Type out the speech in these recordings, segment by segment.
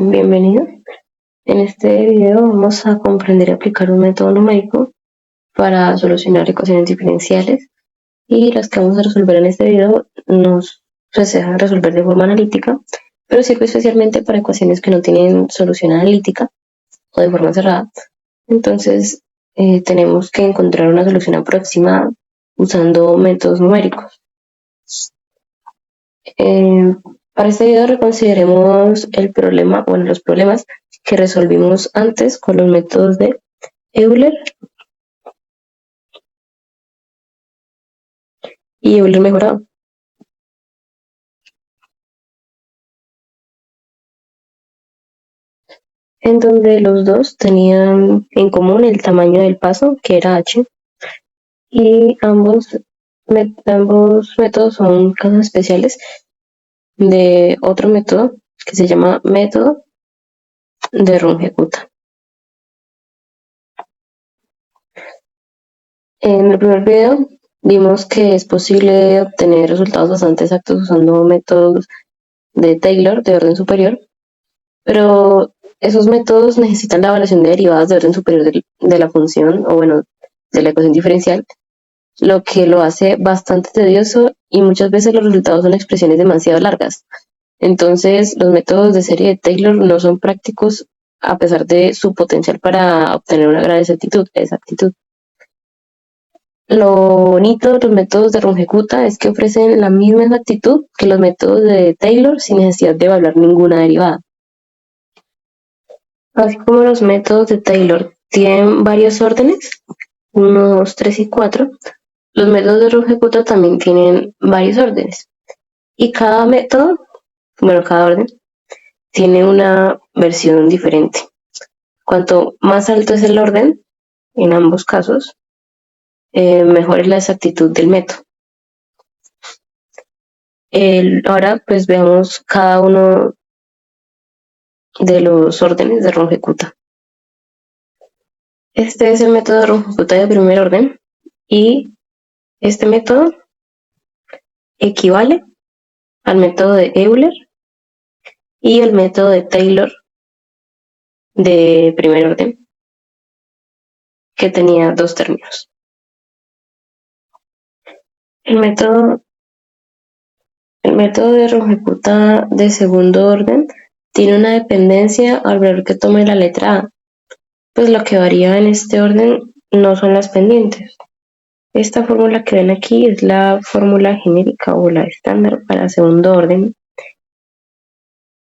Bienvenido. En este video vamos a comprender y aplicar un método numérico para solucionar ecuaciones diferenciales, y las que vamos a resolver en este video se dejan resolver de forma analítica, pero sirve especialmente para ecuaciones que no tienen solución analítica o de forma cerrada. Entonces tenemos que encontrar una solución aproximada usando métodos numéricos. Eh, para este video reconsideremos los problemas que resolvimos antes con los métodos de Euler y Euler mejorado, en donde los dos tenían en común el tamaño del paso, que era h, y ambos métodos son casos especiales de otro método que se llama método de Runge-Kutta. En el primer video vimos que es posible obtener resultados bastante exactos usando métodos de Taylor de orden superior, pero esos métodos necesitan la evaluación de derivadas de orden superior de la función, o bueno, de la ecuación diferencial, lo que lo hace bastante tedioso, y muchas veces los resultados son expresiones demasiado largas. Entonces, los métodos de serie de Taylor no son prácticos a pesar de su potencial para obtener una gran exactitud. Lo bonito de los métodos de Runge-Kutta es que ofrecen la misma exactitud que los métodos de Taylor sin necesidad de evaluar ninguna derivada. Así como los métodos de Taylor tienen varios órdenes, 1, 2, 3 y 4, los métodos de Runge-Kutta también tienen varios órdenes. Y cada orden, tiene una versión diferente. Cuanto más alto es el orden, en ambos casos, mejor es la exactitud del método. Ahora pues veamos cada uno de los órdenes de Runge-Kutta. Este es el método de Runge-Kutta de primer orden, y este método equivale al método de Euler y el método de Taylor de primer orden, que tenía dos términos. El método de Runge-Kutta de segundo orden tiene una dependencia al valor que tome la letra A, pues lo que varía en este orden no son las pendientes. Esta fórmula que ven aquí es la fórmula genérica o la estándar para segundo orden,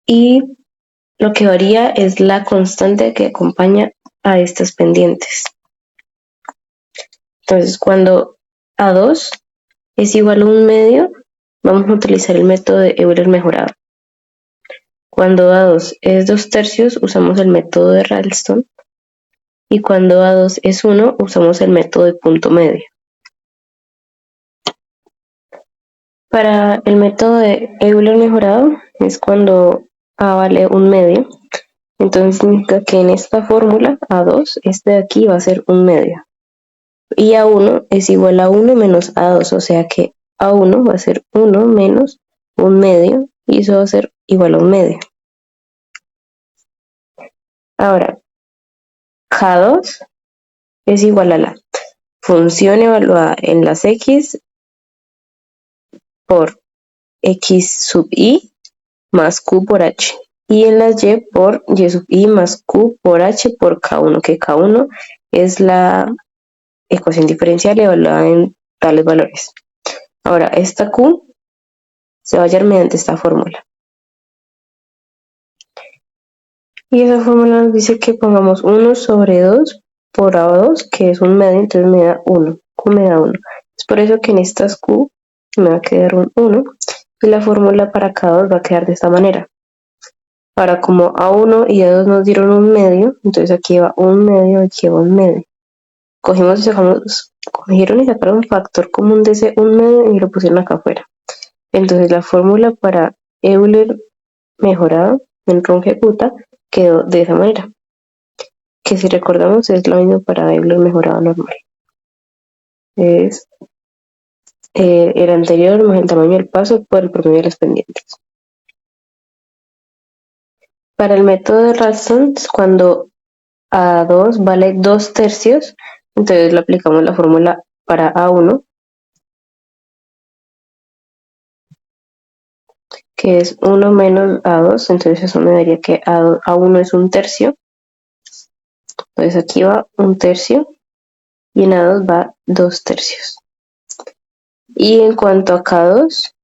y lo que varía es la constante que acompaña a estas pendientes. Entonces, cuando A2 es igual a 1/2, vamos a utilizar el método de Euler mejorado. Cuando A2 es 2/3, usamos el método de Ralston, y cuando A2 es 1, usamos el método de punto medio. Para el método de Euler mejorado es cuando A vale 1/2, entonces significa que en esta fórmula A2, este de aquí va a ser 1/2, y A1 es igual a 1 menos A2, o sea que A1 va a ser 1 menos 1/2, y eso va a ser igual a 1/2. Ahora, K2 es igual a la función evaluada en las X por X sub I más Q por H, y en las Y por Y sub I más Q por H por K1, que K1 es la ecuación diferencial evaluada en tales valores. Ahora, esta Q se va a hallar mediante esta fórmula. Y esa fórmula nos dice que pongamos 1 sobre 2 por A2, que es 1/2, entonces me da 1. Q me da 1. Es por eso que en estas Q me va a quedar un 1, y la fórmula para K2 va a quedar de esta manera. Ahora, como A1 y A2 nos dieron 1/2, entonces aquí va 1/2, aquí va 1/2. Cogieron y sacaron un factor común de ese 1/2 y lo pusieron acá afuera. Entonces la fórmula para Euler mejorado en Runge-Kutta quedó de esa manera, que si recordamos es lo mismo para Euler mejorado normal. Es el anterior más el tamaño del paso por el promedio de las pendientes. Para el método de Ralston, cuando A2 vale 2 tercios, entonces le aplicamos la fórmula para A1, que es 1 menos A2, entonces eso me daría que A1 es 1 tercio, entonces aquí va 1 tercio y en A2 va 2 tercios. Y en cuanto a K2,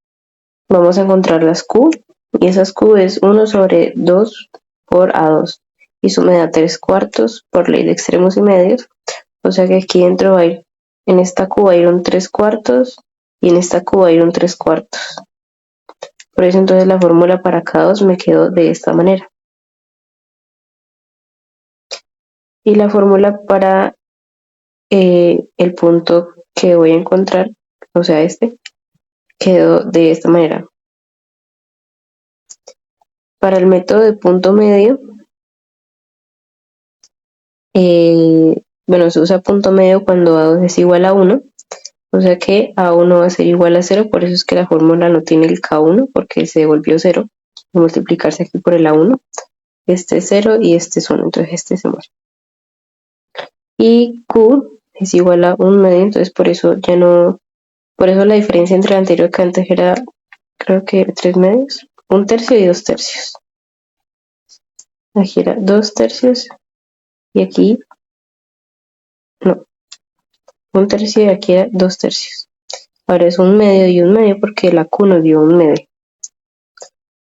vamos a encontrar las Q, y esas Q es 1 sobre 2 por A2, y eso me da 3 cuartos por ley de extremos y medios, o sea que aquí dentro va a ir, en esta Q va a ir un 3 cuartos, y en esta Q va a ir un 3 cuartos. Por eso entonces la fórmula para K2 me quedó de esta manera. Y la fórmula para el punto que voy a encontrar, o sea este, quedó de esta manera. Para el método de punto medio, bueno, se usa punto medio cuando A2 es igual a 1, o sea que A1 va a ser igual a 0, por eso es que la fórmula no tiene el K1, porque se devolvió 0, multiplicarse aquí por el A1, este es 0 y este es 1, entonces este se muere. Y Q es igual a 1 medio, entonces por eso ya no, por eso la diferencia entre el anterior que antes era, creo que 3 medios, 1 tercio y 2 tercios. Aquí era 2 tercios y aquí, no, 1 tercio y aquí era 2 tercios. Ahora es 1 medio y 1 medio porque la Q nos dio 1 medio.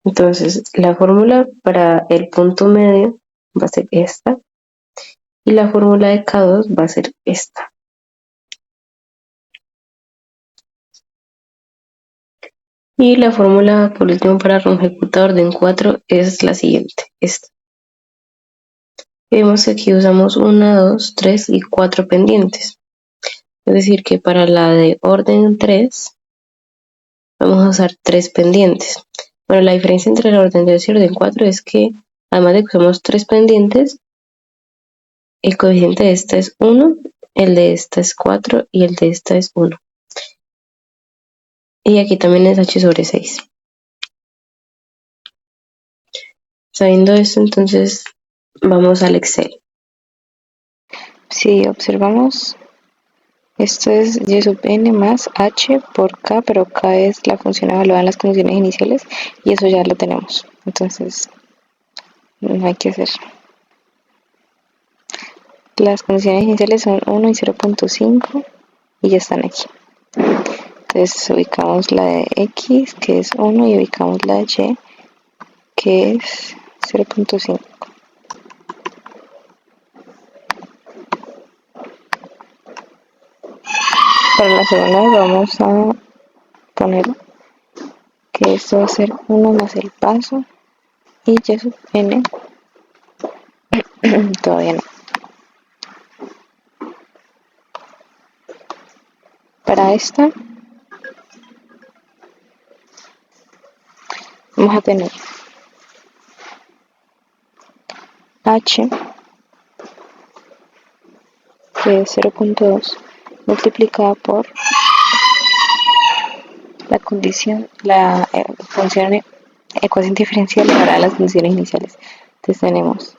Entonces la fórmula para el punto medio va a ser esta y la fórmula de K2 va a ser esta. Y la fórmula por último para longitud de orden 4 es la siguiente, esta. Vemos que aquí usamos 1, 2, 3 y 4 pendientes. Es decir, que para la de orden 3 vamos a usar 3 pendientes. Bueno, la diferencia entre el orden 3 y el orden 4 es que además de que usamos 3 pendientes, el coeficiente de esta es 1, el de esta es 4 y el de esta es 1. Y aquí también es h sobre 6. Sabiendo esto, entonces vamos al Excel. Si observamos, esto es y sub n más h por k, pero k es la función evaluada en las condiciones iniciales y eso ya lo tenemos. Entonces, no hay que hacer. Las condiciones iniciales son 1 y 0.5 y ya están aquí. Entonces ubicamos la de x, que es 1, y ubicamos la de y, que es 0.5. Para la segunda vamos a poner que esto va a ser 1 más el paso y y sub n todavía no. Para esta vamos a tener h, que es 0.2, multiplicada por la condición, la función ecuación diferencial elevada a las condiciones iniciales. Entonces tenemos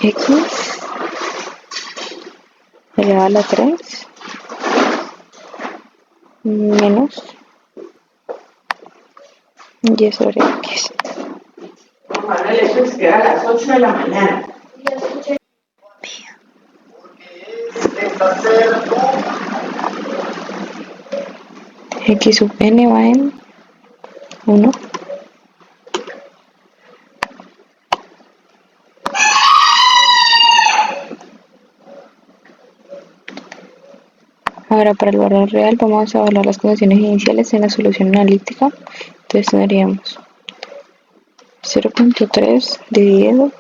x elevado a la 3 menos y sobre x. Manuel, eso es que a las 8 de la mañana. X sub n va en 1 Ahora para el valor real vamos a evaluar las condiciones iniciales en la solución analítica. Entonces tendríamos 0.3 dividido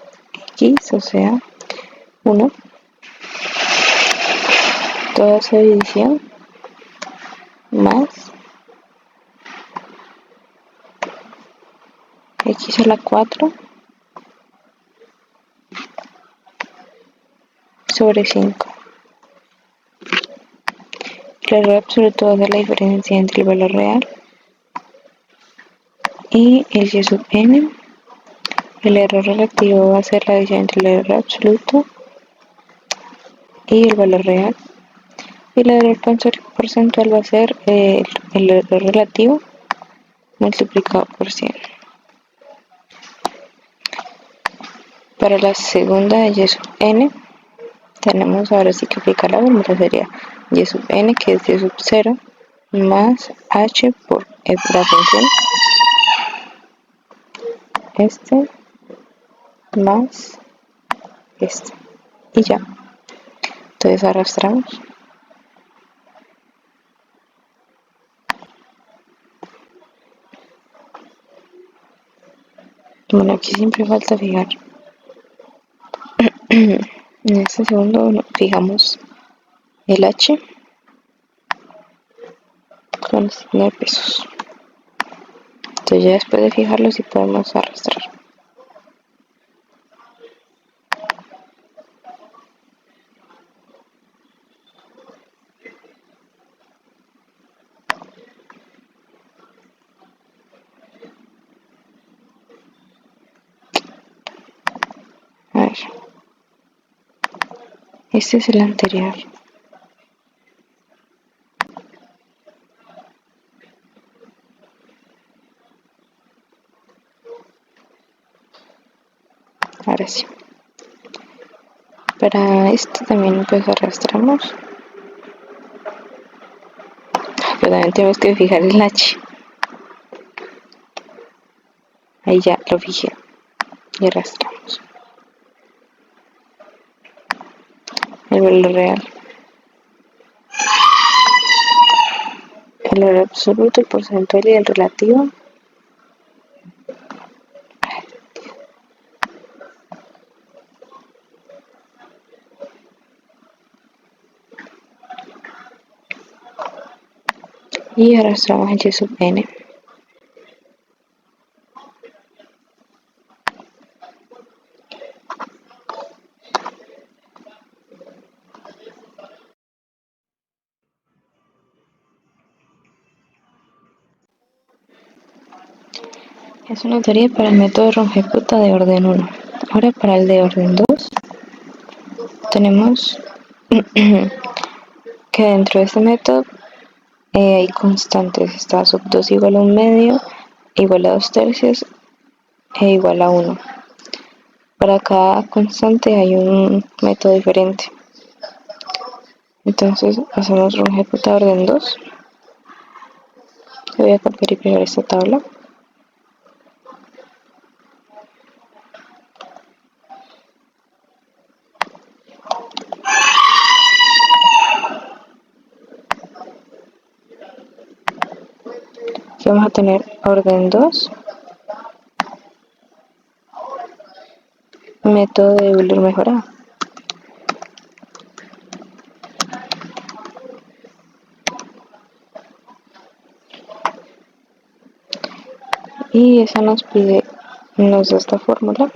x, o sea 1, toda esa división más x a la 4 sobre 5. El error absoluto va a ser la diferencia entre el valor real y el y sub n. El error relativo va a ser la división entre el error absoluto y el valor real. Y el error porcentual va a ser el error relativo multiplicado por 100. Para la segunda de y sub n, tenemos ahora sí que aplicar la fórmula, sería y sub n, que es y sub 0, más h por f de la función, este, más este, y ya. Entonces arrastramos. Bueno, aquí siempre falta fijar. En este segundo fijamos el h con el signo de pesos. Entonces ya después de fijarlo sí podemos arrastrar. A ver, este es el anterior. Ahora sí. Para este también pues arrastramos. Pero también tenemos que fijar el h. Ahí ya lo fijé. Y arrastramos. El valor real. El valor absoluto, el porcentual y el relativo. Y arrastramos el y sub n. Es una teoría para el método Runge-Kutta de orden 1. Ahora para el de orden 2 tenemos que dentro de este método hay constantes. Está sub 2 igual a 1 medio, igual a 2 tercios e igual a 1. Para cada constante hay un método diferente. Entonces hacemos Runge-Kutta orden 2. Voy a copiar y pegar esta tabla. Aquí vamos a tener orden 2, método de Euler mejorado. Y esa nos da esta fórmula.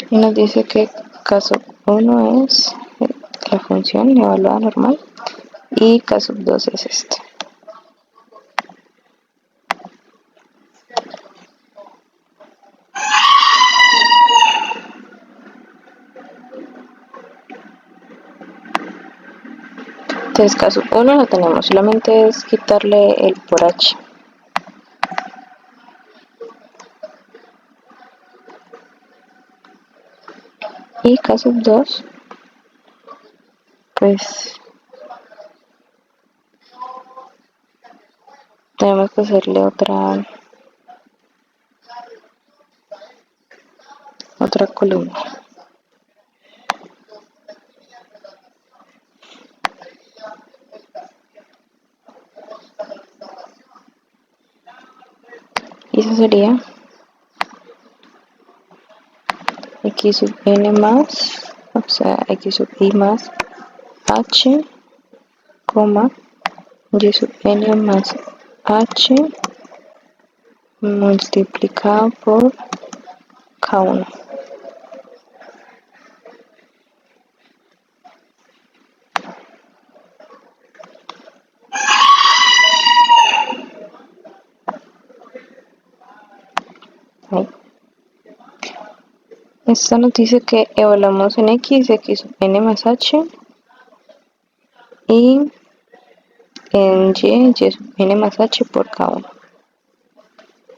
Y nos dice que caso 1 es la función evaluada normal y caso 2 es este. Entonces caso 1 lo tenemos, solamente es quitarle el por h. Y caso 2, pues tenemos que hacerle otra columna. Y eso sería x sub n más, o sea, x sub i más h, y sub n más h multiplicado por K1. Ahí. Esta nos dice que evaluamos en x sub n más h y en y sub n más h por K1.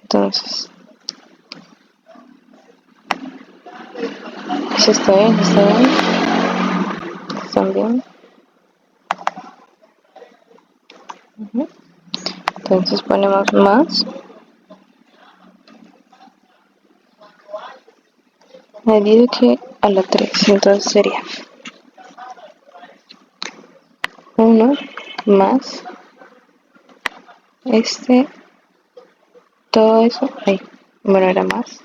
Entonces, eso está bien, están bien. Entonces ponemos más. Me dice que a la 3, entonces sería 1 más todo eso, bueno, era más,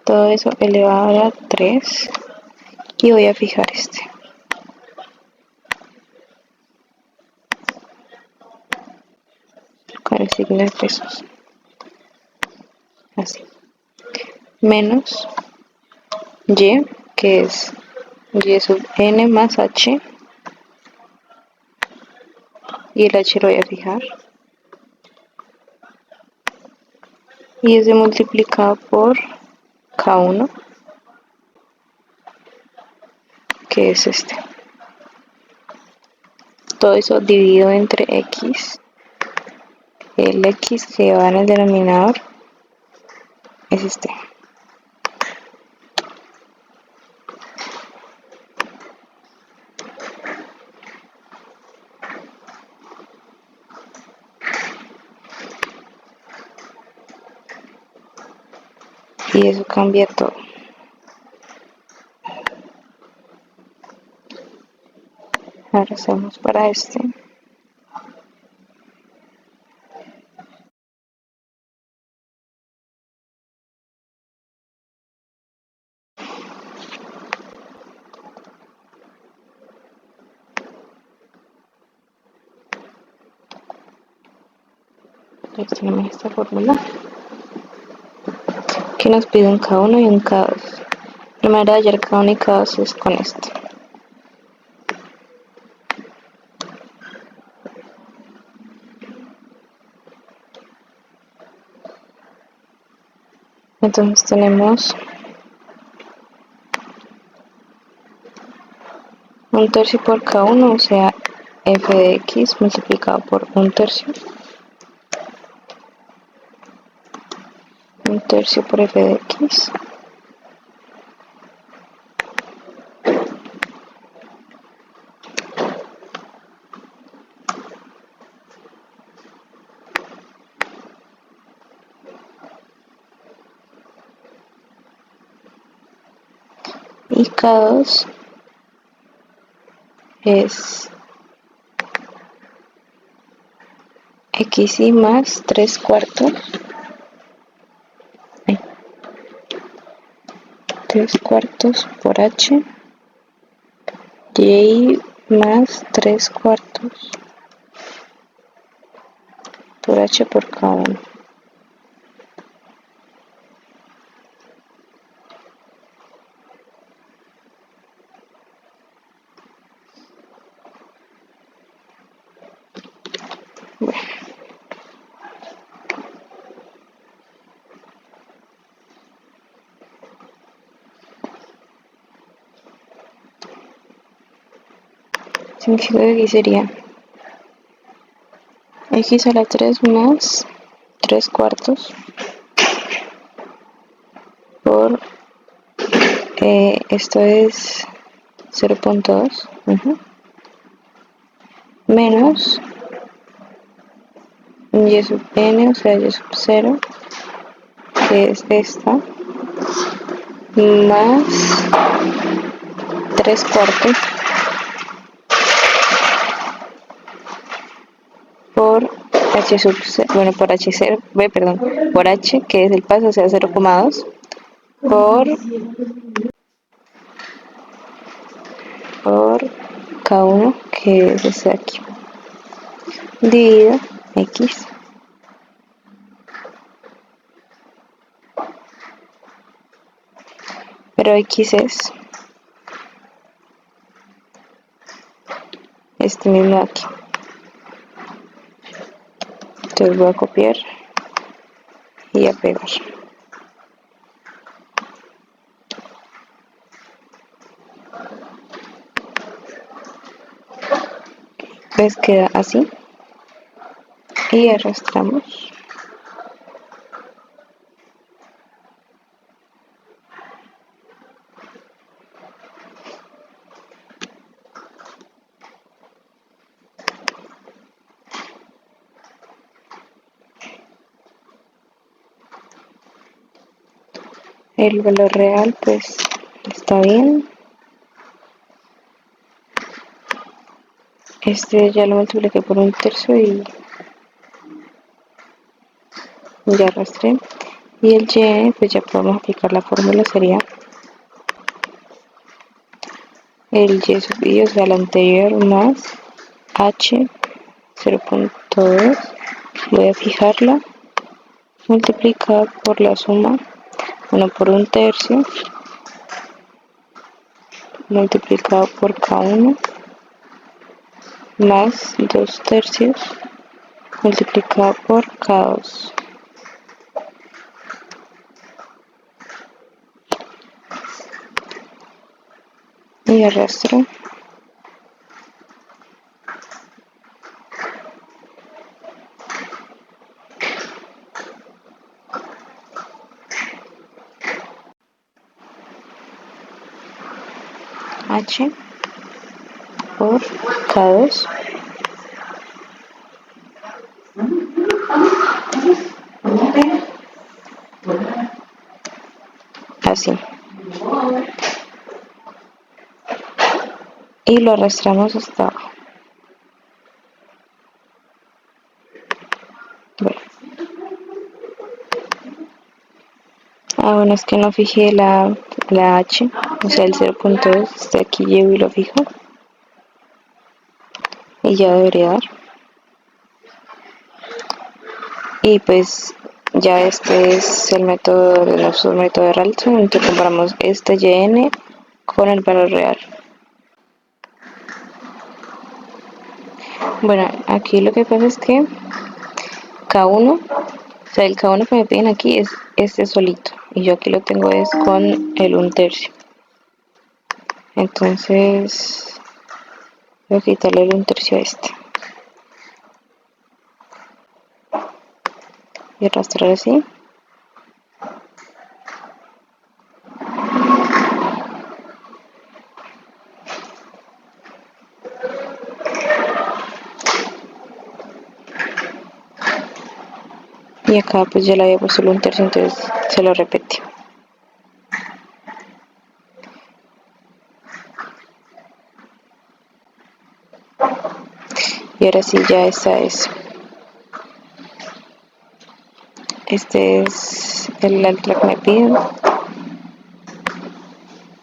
todo eso elevado a la 3 y voy a fijar con el signo de pesos, así, menos y, que es y sub n más h, y el h lo voy a fijar, y es multiplicado por K1, que es todo eso dividido entre x, el x que va en el denominador es y eso cambia todo. Ahora hacemos para entonces tenemos esta fórmula que nos pide un K1 y un K2. Primero de hallar K1 y K2 es con esto. Entonces tenemos un tercio por K1, o sea, f de x multiplicado por un tercio por f de x, y K2 es xy más 3 cuartos, 3 cuartos por h, y más 3 cuartos por h por K1. Bueno. Significa que aquí sería x a la 3 más 3 cuartos por, esto es 0.2, menos y sub n, o sea, y sub 0, que es esta, más 3 cuartos por h sub 0, bueno, por h0, perdón, por h, que es el paso, o sea, 0,2, por K1, que es este de aquí. dividido X. Pero X es este mismo de aquí. Entonces voy a copiar y a pegar. Pues queda así y arrastramos. El valor real pues está bien. Este ya lo multipliqué por 1/3 y ya arrastré. Y el y pues ya podemos aplicar la fórmula, sería el y sub i, o sea, el anterior, más h 0.2. Voy a fijarla multiplicada por la suma 1 por 1/3 multiplicado por K1 más 2/3 multiplicado por K2. Y arrastro. H por K2. Así. Y lo arrastramos hasta abajo. Bueno. Bueno, es que no fijé la H, o sea, el 0.2. Este aquí llevo y lo fijo. Y ya debería dar. Y pues ya este es el método de nuestro método de Ralston, entonces comparamos este yn con el valor real. Bueno, aquí lo que pasa es que K1, o sea, el K1 que me piden aquí es este solito, y yo aquí lo tengo es con el 1/3. Entonces voy a quitarle el 1/3 a este y arrastrar así. Y acá pues ya le había puesto el 1/3, entonces se lo repetí. Y ahora sí ya está eso. Este es el altra que me piden.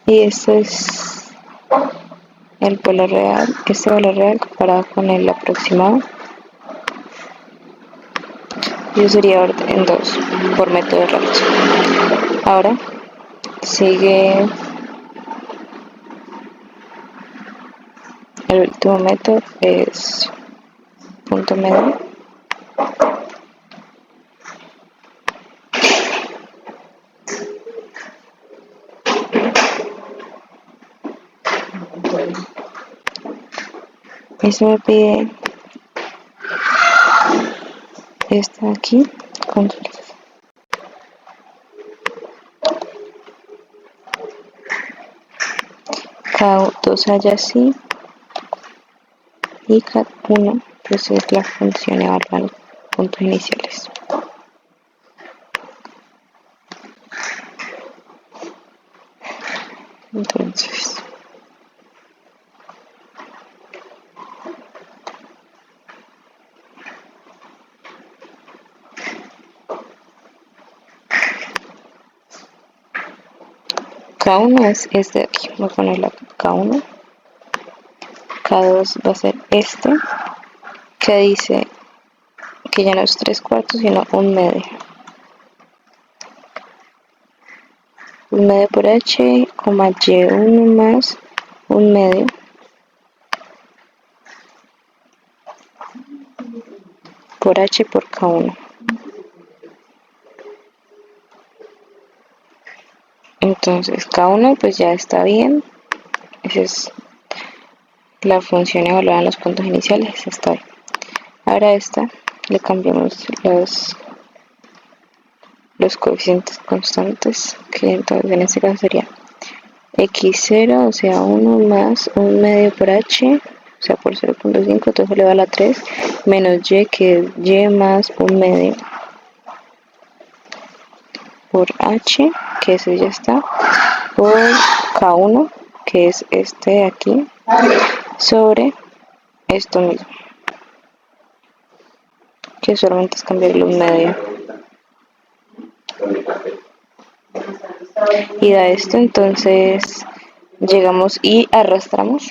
Y este es el valor real, este valor real comparado con el aproximado. Yo sería en 2 por método de Ralston. Ahora sigue el último método, es punto medio. Eso me pide esta aquí con K2 haya así y K1 pues es la función evaluando puntos iniciales. Entonces K1 es este de aquí, voy a poner la K1, K2 va a ser este, que dice que ya no es 3/4 sino 1/2. 1/2 por h, coma y1 más 1/2 por h por k1. Entonces k1 pues ya está bien. Esa es la función evaluada en los puntos iniciales, está bien. Ahora a esta le cambiamos los coeficientes constantes, que entonces en este caso sería x0, o sea 1 más 1/2 por h, o sea por 0.5, todo eso elevado a la 3, menos y, que es y más 1/2 por h, que ese ya está, por k1, que es este de aquí, sobre esto mismo, que solamente es cambiarle 1/2. Y da esto, entonces llegamos y arrastramos.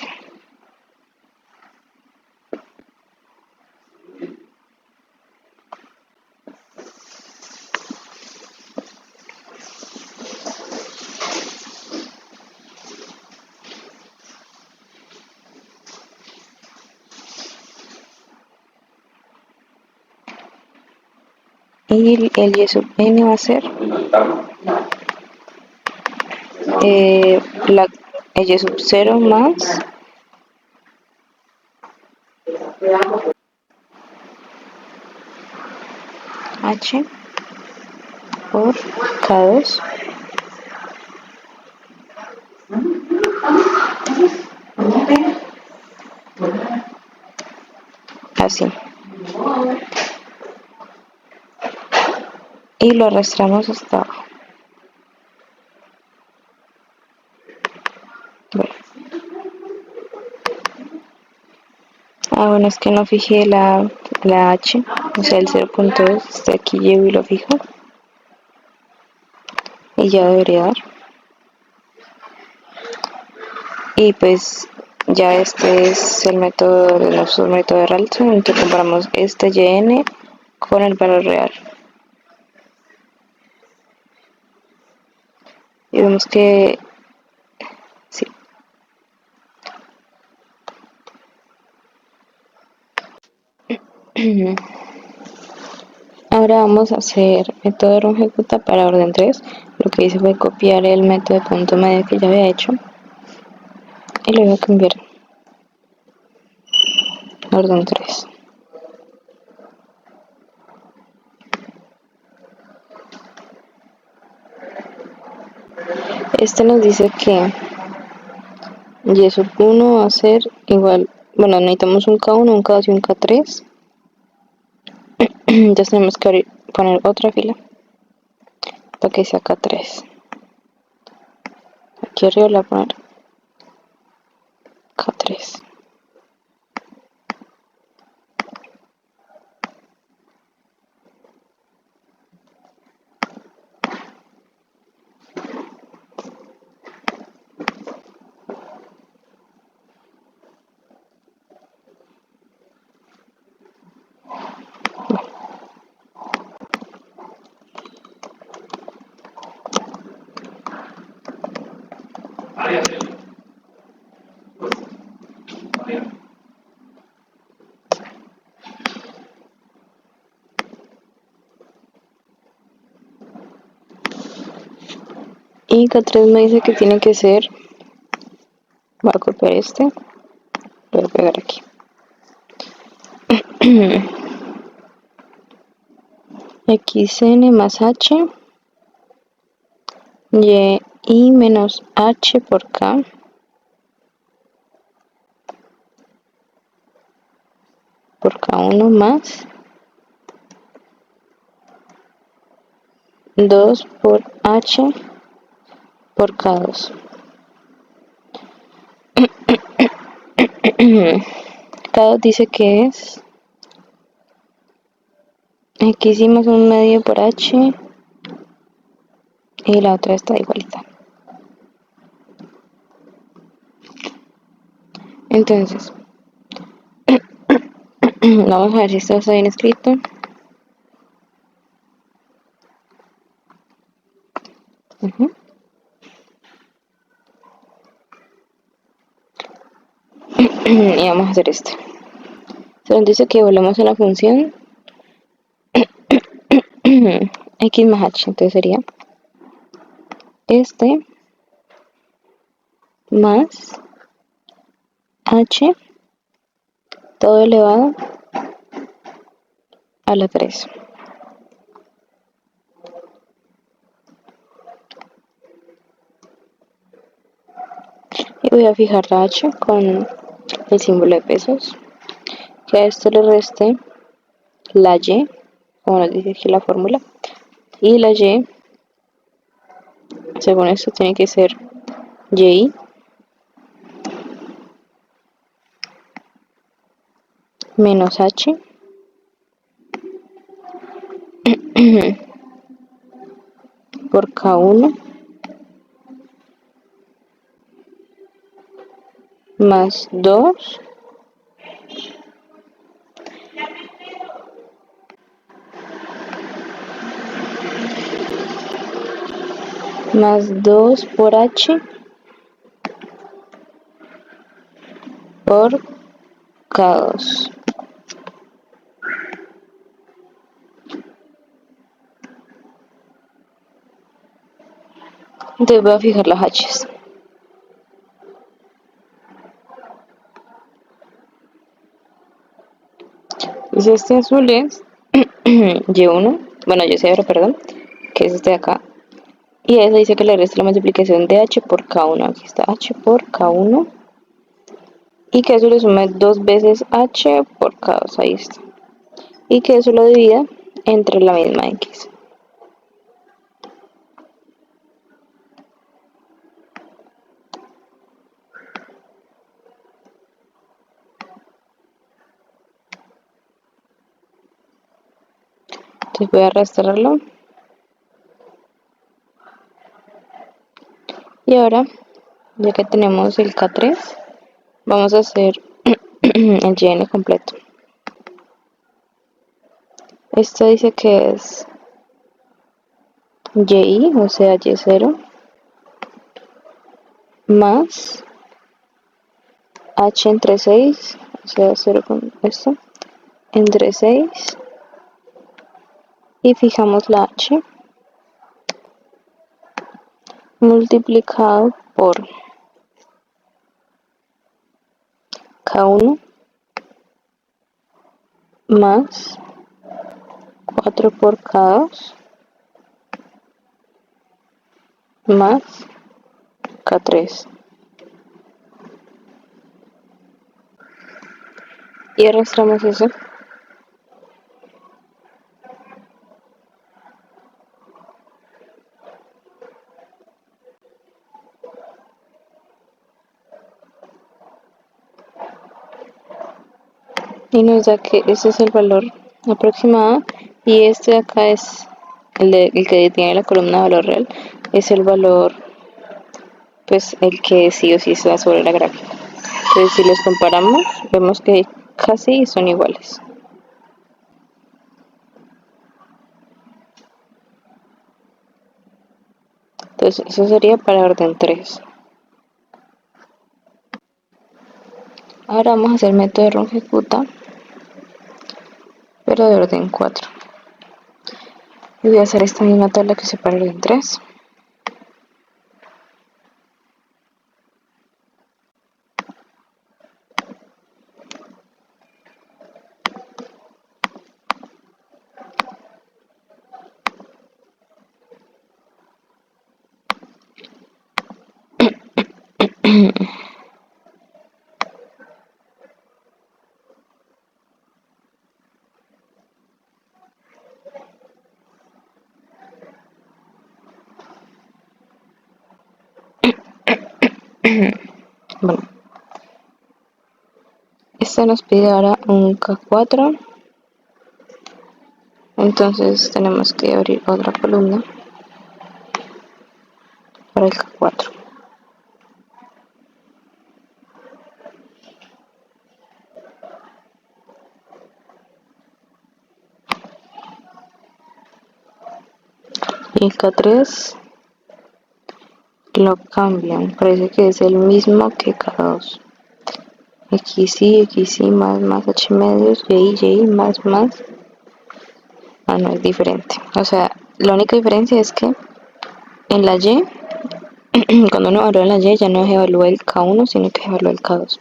Y el y sub n va a ser la y sub 0 más h por k2, así, y lo arrastramos hasta abajo. Bueno. Bueno, es que no fijé la h, o sea el 0.2, está aquí, llego y lo fijo, y ya debería dar. Y pues ya este es el método de nuestro método de Ralston, en que comparamos este yn con el valor real. Y vemos que sí. Ahora vamos a hacer método de Runge-Kutta para orden 3. Lo que hice fue copiar el método de punto medio que ya había hecho y lo voy a cambiar a orden 3. Este nos dice que y sub 1 va a ser igual, bueno, necesitamos un K1, un K2 y un K3. Entonces tenemos que poner otra fila para que sea K3. Aquí arriba le voy a poner K3. Y K3 me dice que tiene que ser, voy a copiar este, lo voy a pegar aquí. xn más h y menos h por k por k1 más 2 por h por k2. K2 dice que es x más 1/2 por h y la otra está igualita. Entonces Vamos a ver si esto está bien escrito. Y vamos a hacer esto. Se nos dice que volvemos a la función x más h. Entonces sería este más h todo elevado a la 3. Y voy a fijar la h con el símbolo de pesos. Que a esto le reste la y, como nos dice aquí la fórmula. Y la y, según esto, tiene que ser y menos h por k1 más 2 más 2 por h por k2. Entonces voy a fijar las h's. Y este azul es y1, bueno, y0, perdón, que es este de acá. Y eso dice que le resta la multiplicación de h por k1. Aquí está h por k1. Y que eso le sume 2 veces h por k2. Ahí está. Y que eso lo divida entre la misma x. Entonces voy a arrastrarlo. Y ahora, ya que tenemos el k3, vamos a hacer el yn completo. Esto dice que es y, o sea, y0, más h entre 6, o sea, 0 con esto, entre 6, y fijamos la h multiplicado por k1 más 4 por k2 más k3. Y arrastramos eso. Y nos da que ese es el valor aproximado, y este de acá es el que tiene la columna de valor real, es el valor, pues el que sí o sí está sobre la gráfica. Entonces si los comparamos, vemos que casi son iguales. Entonces eso sería para orden 3. Ahora vamos a hacer el método de run ejecuta, pero de orden 4. Y voy a hacer esta misma tabla que separa el orden 3. Bueno, esto nos pide ahora un K4. Entonces tenemos que abrir otra columna para el K4. Y el K3 lo cambian, parece que es el mismo que K2. XY más H medios, Y más. Ah, no, es diferente. O sea, la única diferencia es que en la Y, cuando uno evalúa en la Y, ya no se evalúa el K1, sino que se evalúa el K2.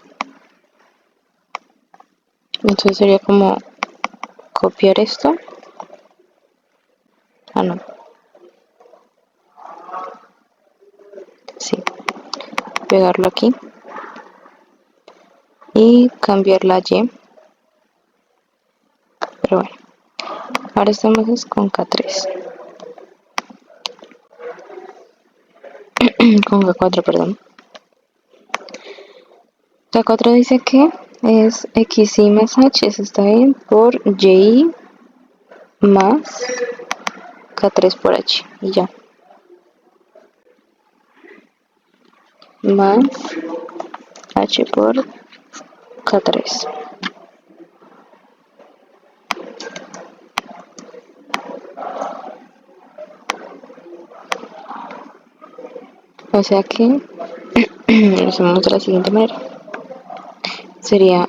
Entonces sería como copiar esto. Ah, no. Sí. Pegarlo aquí. Y cambiar la Y. Pero bueno. Ahora estamos con K3. Con K4, perdón. K4 dice que es XY más H, eso está bien, por Y más K3 por H. Y ya. Más H por K3. O sea que lo hacemos de la siguiente manera. Sería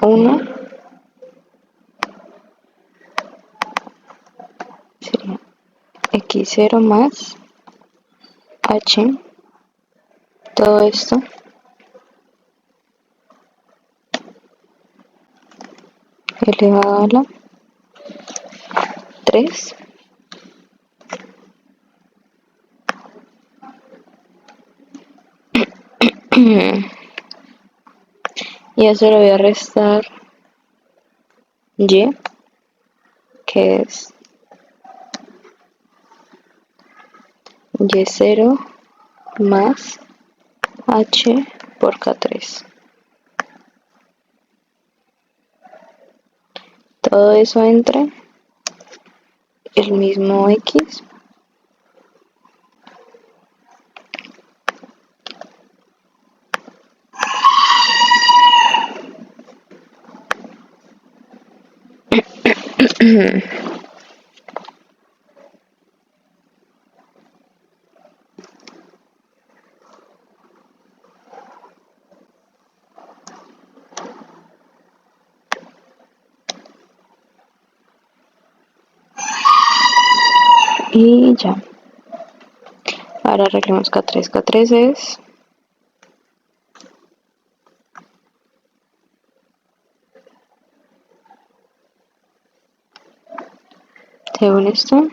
1, sería X0 más H, todo esto elevado a la 3. Y eso lo voy a restar Y, que es Y0 más H por K3. Todo eso entre el mismo X y ya. Ahora arreglemos K3. K3 es según esto,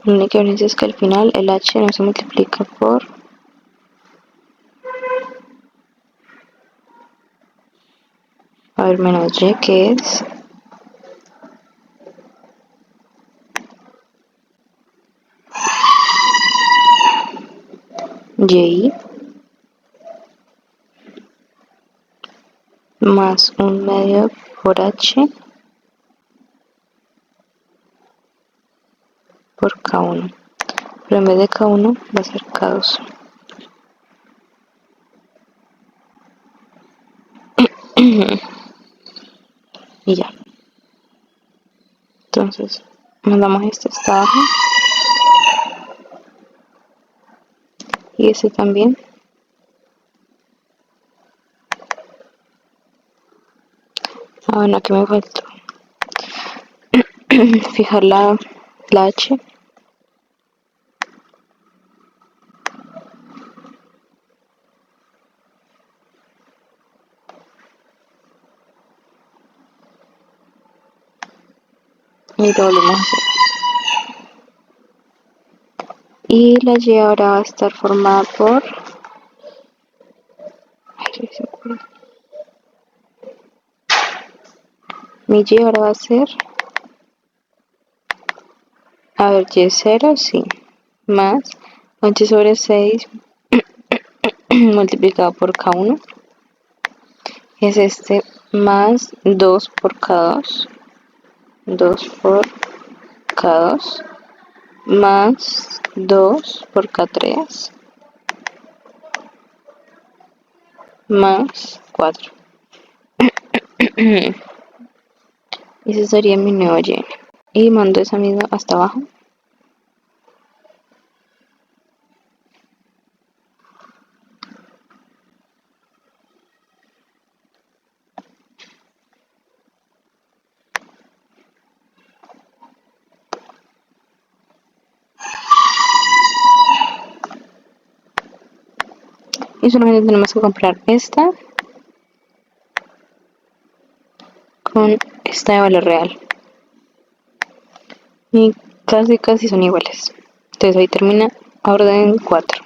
la única diferencia es que al final el H no se multiplica por menos Y, que es Y más 1/2 por H por K1. Pero en vez de K1 va a ser K2. Y ya. Entonces, mandamos este hasta abajo. Y este también. Ah, bueno, aquí me faltó fijar la H. Y lo volvemos a hacer. Y la Y ahora va a estar formada por... Mi Y ahora va a ser... A ver, Y0, sí. Más 8 sobre 6 multiplicado por K1. Es este más 2 por K2. 2 por K2. Más 2 por K3. Más 4. Y ese sería mi nuevo y. Y mando esa misma hasta abajo. Y solamente tenemos que comprar esta con esta de valor real. Y casi son iguales. Entonces ahí termina orden 4.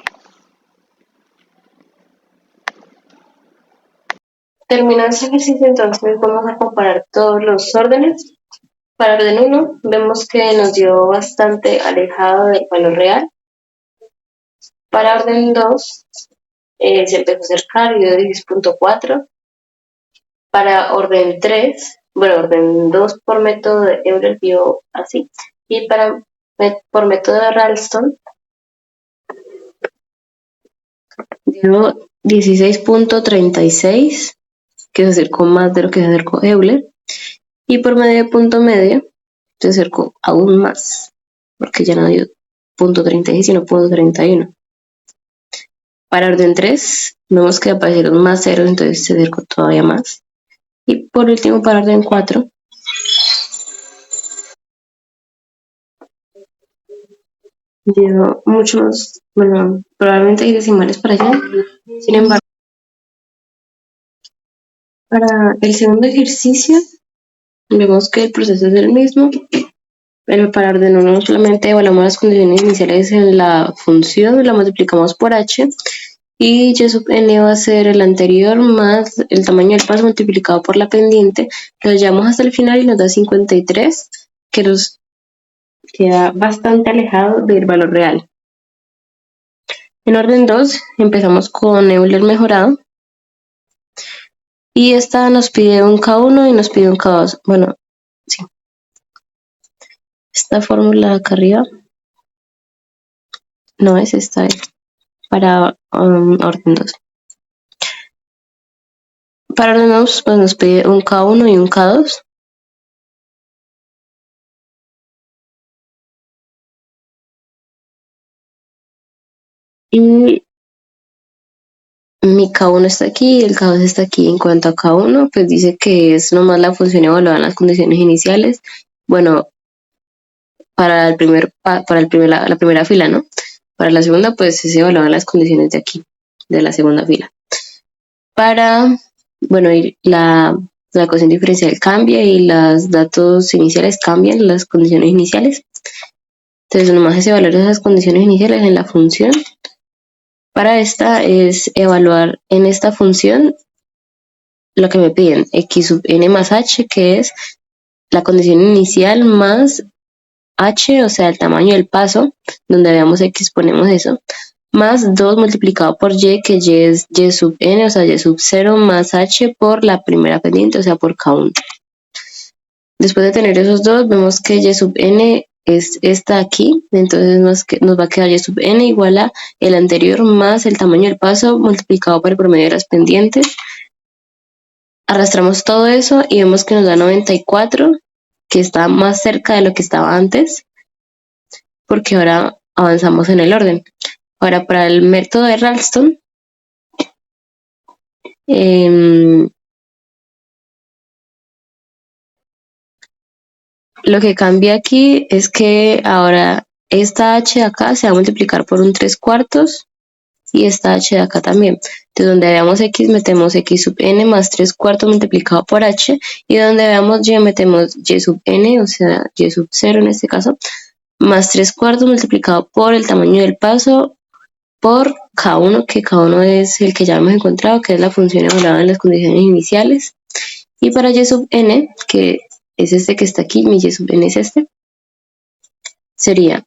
Terminado este ejercicio, entonces vamos a comparar todos los órdenes. Para orden 1, vemos que nos dio bastante alejado del valor real. Para orden 2, se empezó a acercar y dio 10.4. Para orden 3, bueno, orden 2 por método de Euler dio así. Y por método de Ralston dio 16.36, que se acercó más de lo que se acercó Euler. Y por medio de punto medio se acercó aún más, porque ya no dio .36 sino .31. Para orden 3 vemos que aparecieron más ceros, entonces se acercó todavía más. Y por último, para orden 4, dio mucho más, bueno, probablemente hay decimales para allá. Sin embargo, para el segundo ejercicio, vemos que el proceso es el mismo, pero para orden 1 solamente evaluamos las condiciones iniciales en la función, la multiplicamos por h, y y sub n va a ser el anterior más el tamaño del paso multiplicado por la pendiente. Lo llevamos hasta el final y nos da 53, que nos queda bastante alejado del valor real. En orden 2 empezamos con Euler mejorado, y esta nos pide un K1 y nos pide un K2. Bueno, sí. Esta fórmula de acá arriba no es esta, es para orden 2. Para orden 2 pues nos pide un K1 y un K2. Y mi K1 está aquí y el K2 está aquí. En cuanto a K1, pues dice que es nomás la función evaluada en las condiciones iniciales. Bueno, para la primera fila, ¿no? Para la segunda, pues es evaluada en las condiciones de aquí, de la segunda fila. Bueno, y la ecuación diferencial cambia y los datos iniciales cambian, las condiciones iniciales. Entonces, nomás es evaluar esas condiciones iniciales en la función. Para esta es evaluar en esta función lo que me piden, x sub n más h, que es la condición inicial más h, o sea, el tamaño del paso, donde veamos x ponemos eso, más 2 multiplicado por y, que y es y sub n, o sea, y sub 0 más h por la primera pendiente, o sea, por K1. Después de tener esos dos, vemos que y sub n es esta aquí, entonces nos va a quedar y sub n igual a el anterior más el tamaño del paso multiplicado por el promedio de las pendientes. Arrastramos todo eso y vemos que nos da 94, que está más cerca de lo que estaba antes, porque ahora avanzamos en el orden. Ahora, para el método de Ralston, lo que cambia aquí es que ahora esta h de acá se va a multiplicar por un 3/4 y esta h de acá también. De donde veamos x metemos x sub n más 3/4 multiplicado por h, y donde veamos y metemos y sub n, o sea, y sub 0 en este caso, más 3/4 multiplicado por el tamaño del paso por K1, que K1 es el que ya hemos encontrado, que es la función evaluada en las condiciones iniciales. Y para y sub n, que es este que está aquí, mi y sub n es este, sería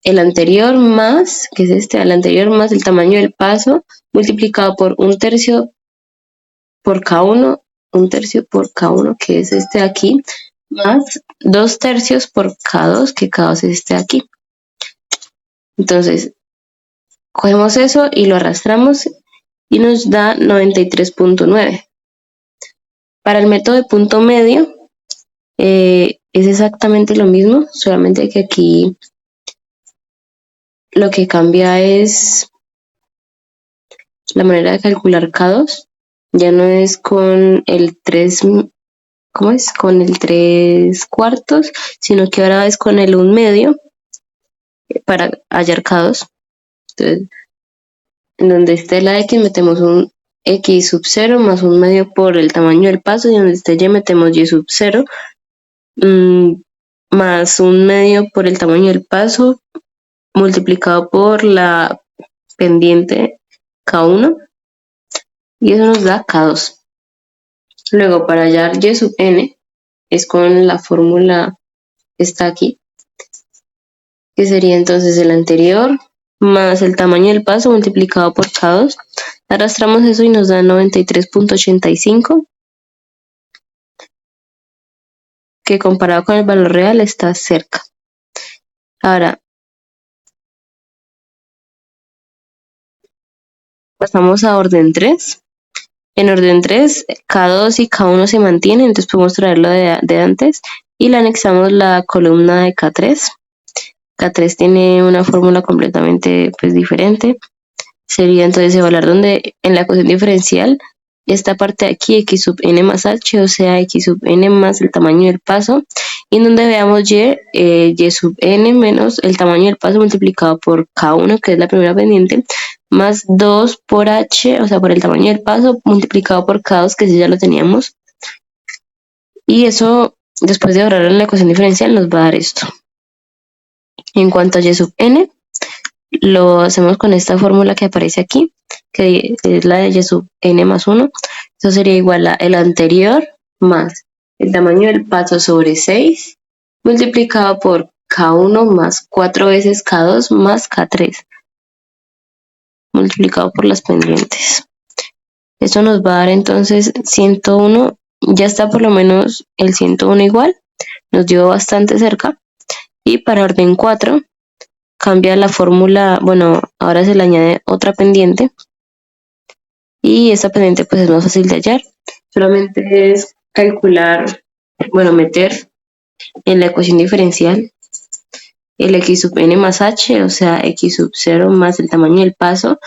el anterior más, que es este, el anterior más el tamaño del paso multiplicado por 1/3 por K1, 1/3 por K1, que es este de aquí, más 2/3 por K2, que K2 es este de aquí. Entonces, cogemos eso y lo arrastramos y nos da 93.9. Para el método de punto medio, Es exactamente lo mismo, solamente que aquí lo que cambia es la manera de calcular K2. Ya no es con el 3, ¿cómo es? Con el 3/4, sino que ahora es con el 1/2 para hallar K2. Entonces, en donde esté la X metemos un X sub 0 más 1/2 por el tamaño del paso, y donde esté Y metemos Y sub 0 más 1/2 por el tamaño del paso multiplicado por la pendiente K1, y eso nos da K2. Luego, para hallar Y sub n es con la fórmula que está aquí, que sería entonces el anterior más el tamaño del paso multiplicado por K2. Arrastramos eso y nos da 93.85, que comparado con el valor real está cerca. Ahora, pasamos a orden 3. En orden 3, K2 y K1 se mantienen, entonces podemos traerlo de antes y le anexamos la columna de K3. K3 tiene una fórmula completamente diferente. Sería entonces evaluar donde en la ecuación diferencial esta parte de aquí, X sub n más h, o sea, X sub n más el tamaño del paso, y en donde veamos Y sub n menos el tamaño del paso multiplicado por K1, que es la primera pendiente, más 2 por h, o sea, por el tamaño del paso, multiplicado por K2, que sí ya lo teníamos. Y eso, después de ahorrar en la ecuación diferencial, nos va a dar esto. En cuanto a Y sub n, lo hacemos con esta fórmula que aparece aquí, que es la de Y sub n más 1. Eso sería igual a el anterior más el tamaño del paso sobre 6 multiplicado por K1 más 4 veces K2 más K3 multiplicado por las pendientes. Esto nos va a dar entonces 101. Ya está por lo menos el 101 igual, nos dio bastante cerca. Y para orden 4 cambia la fórmula, bueno, ahora se le añade otra pendiente, y esta pendiente pues es más fácil de hallar. Solamente es calcular, meter en la ecuación diferencial el X sub n más h, o sea, X sub 0 más el tamaño del paso,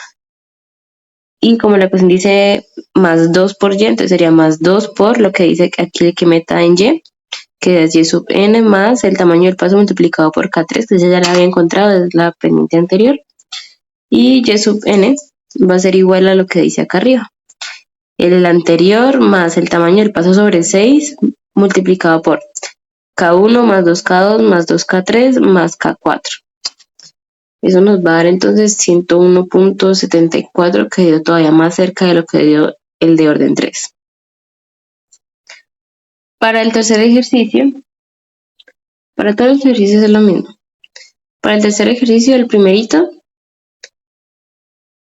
y como la ecuación dice más 2 por Y, entonces sería más 2 por lo que dice aquí que meta en Y, que es Y sub n más el tamaño del paso multiplicado por K3, que ya la había encontrado, es la pendiente anterior, y Y sub n va a ser igual a lo que dice acá arriba, el anterior más el tamaño del paso sobre 6 multiplicado por K1 más 2K2 más 2K3 más K4. Eso nos va a dar entonces 101.74, que dio todavía más cerca de lo que dio el de orden 3. Para el tercer ejercicio, para todos los ejercicios es lo mismo. Para el tercer ejercicio, el primerito,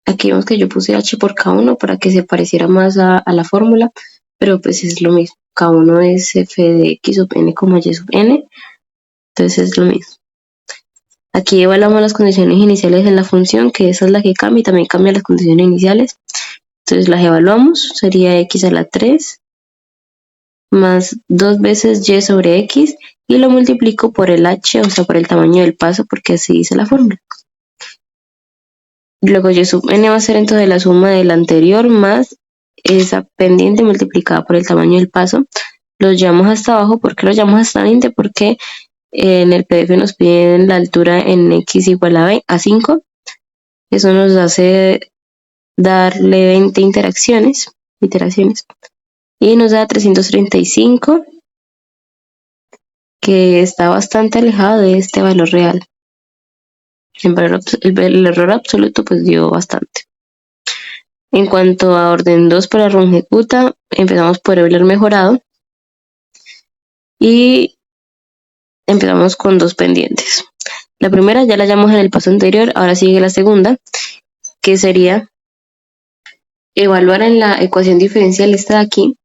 aquí vemos que yo puse h por K1 para que se pareciera más a la fórmula, pero pues es lo mismo. K1 es f de X sub n como Y sub n, entonces es lo mismo. Aquí evaluamos las condiciones iniciales en la función, que esa es la que cambia, y también cambia las condiciones iniciales. Entonces las evaluamos, sería x a la 3 más 2 veces y sobre x, y lo multiplico por el h, o sea, por el tamaño del paso, porque así dice la fórmula. Luego y sub n va a ser entonces la suma del anterior más esa pendiente multiplicada por el tamaño del paso. Los llevamos hasta abajo. ¿Por qué los llevamos hasta 20? Porque en el PDF nos piden la altura en x igual a 5. Eso nos hace darle 20 iteraciones, y nos da 335, que está bastante alejado de este valor real. El error absoluto pues dio bastante. En cuanto a orden 2 para Runge-Kutta, empezamos por Euler mejorado y empezamos con dos pendientes. La primera ya la hallamos en el paso anterior, ahora sigue la segunda, que sería evaluar en la ecuación diferencial esta de aquí,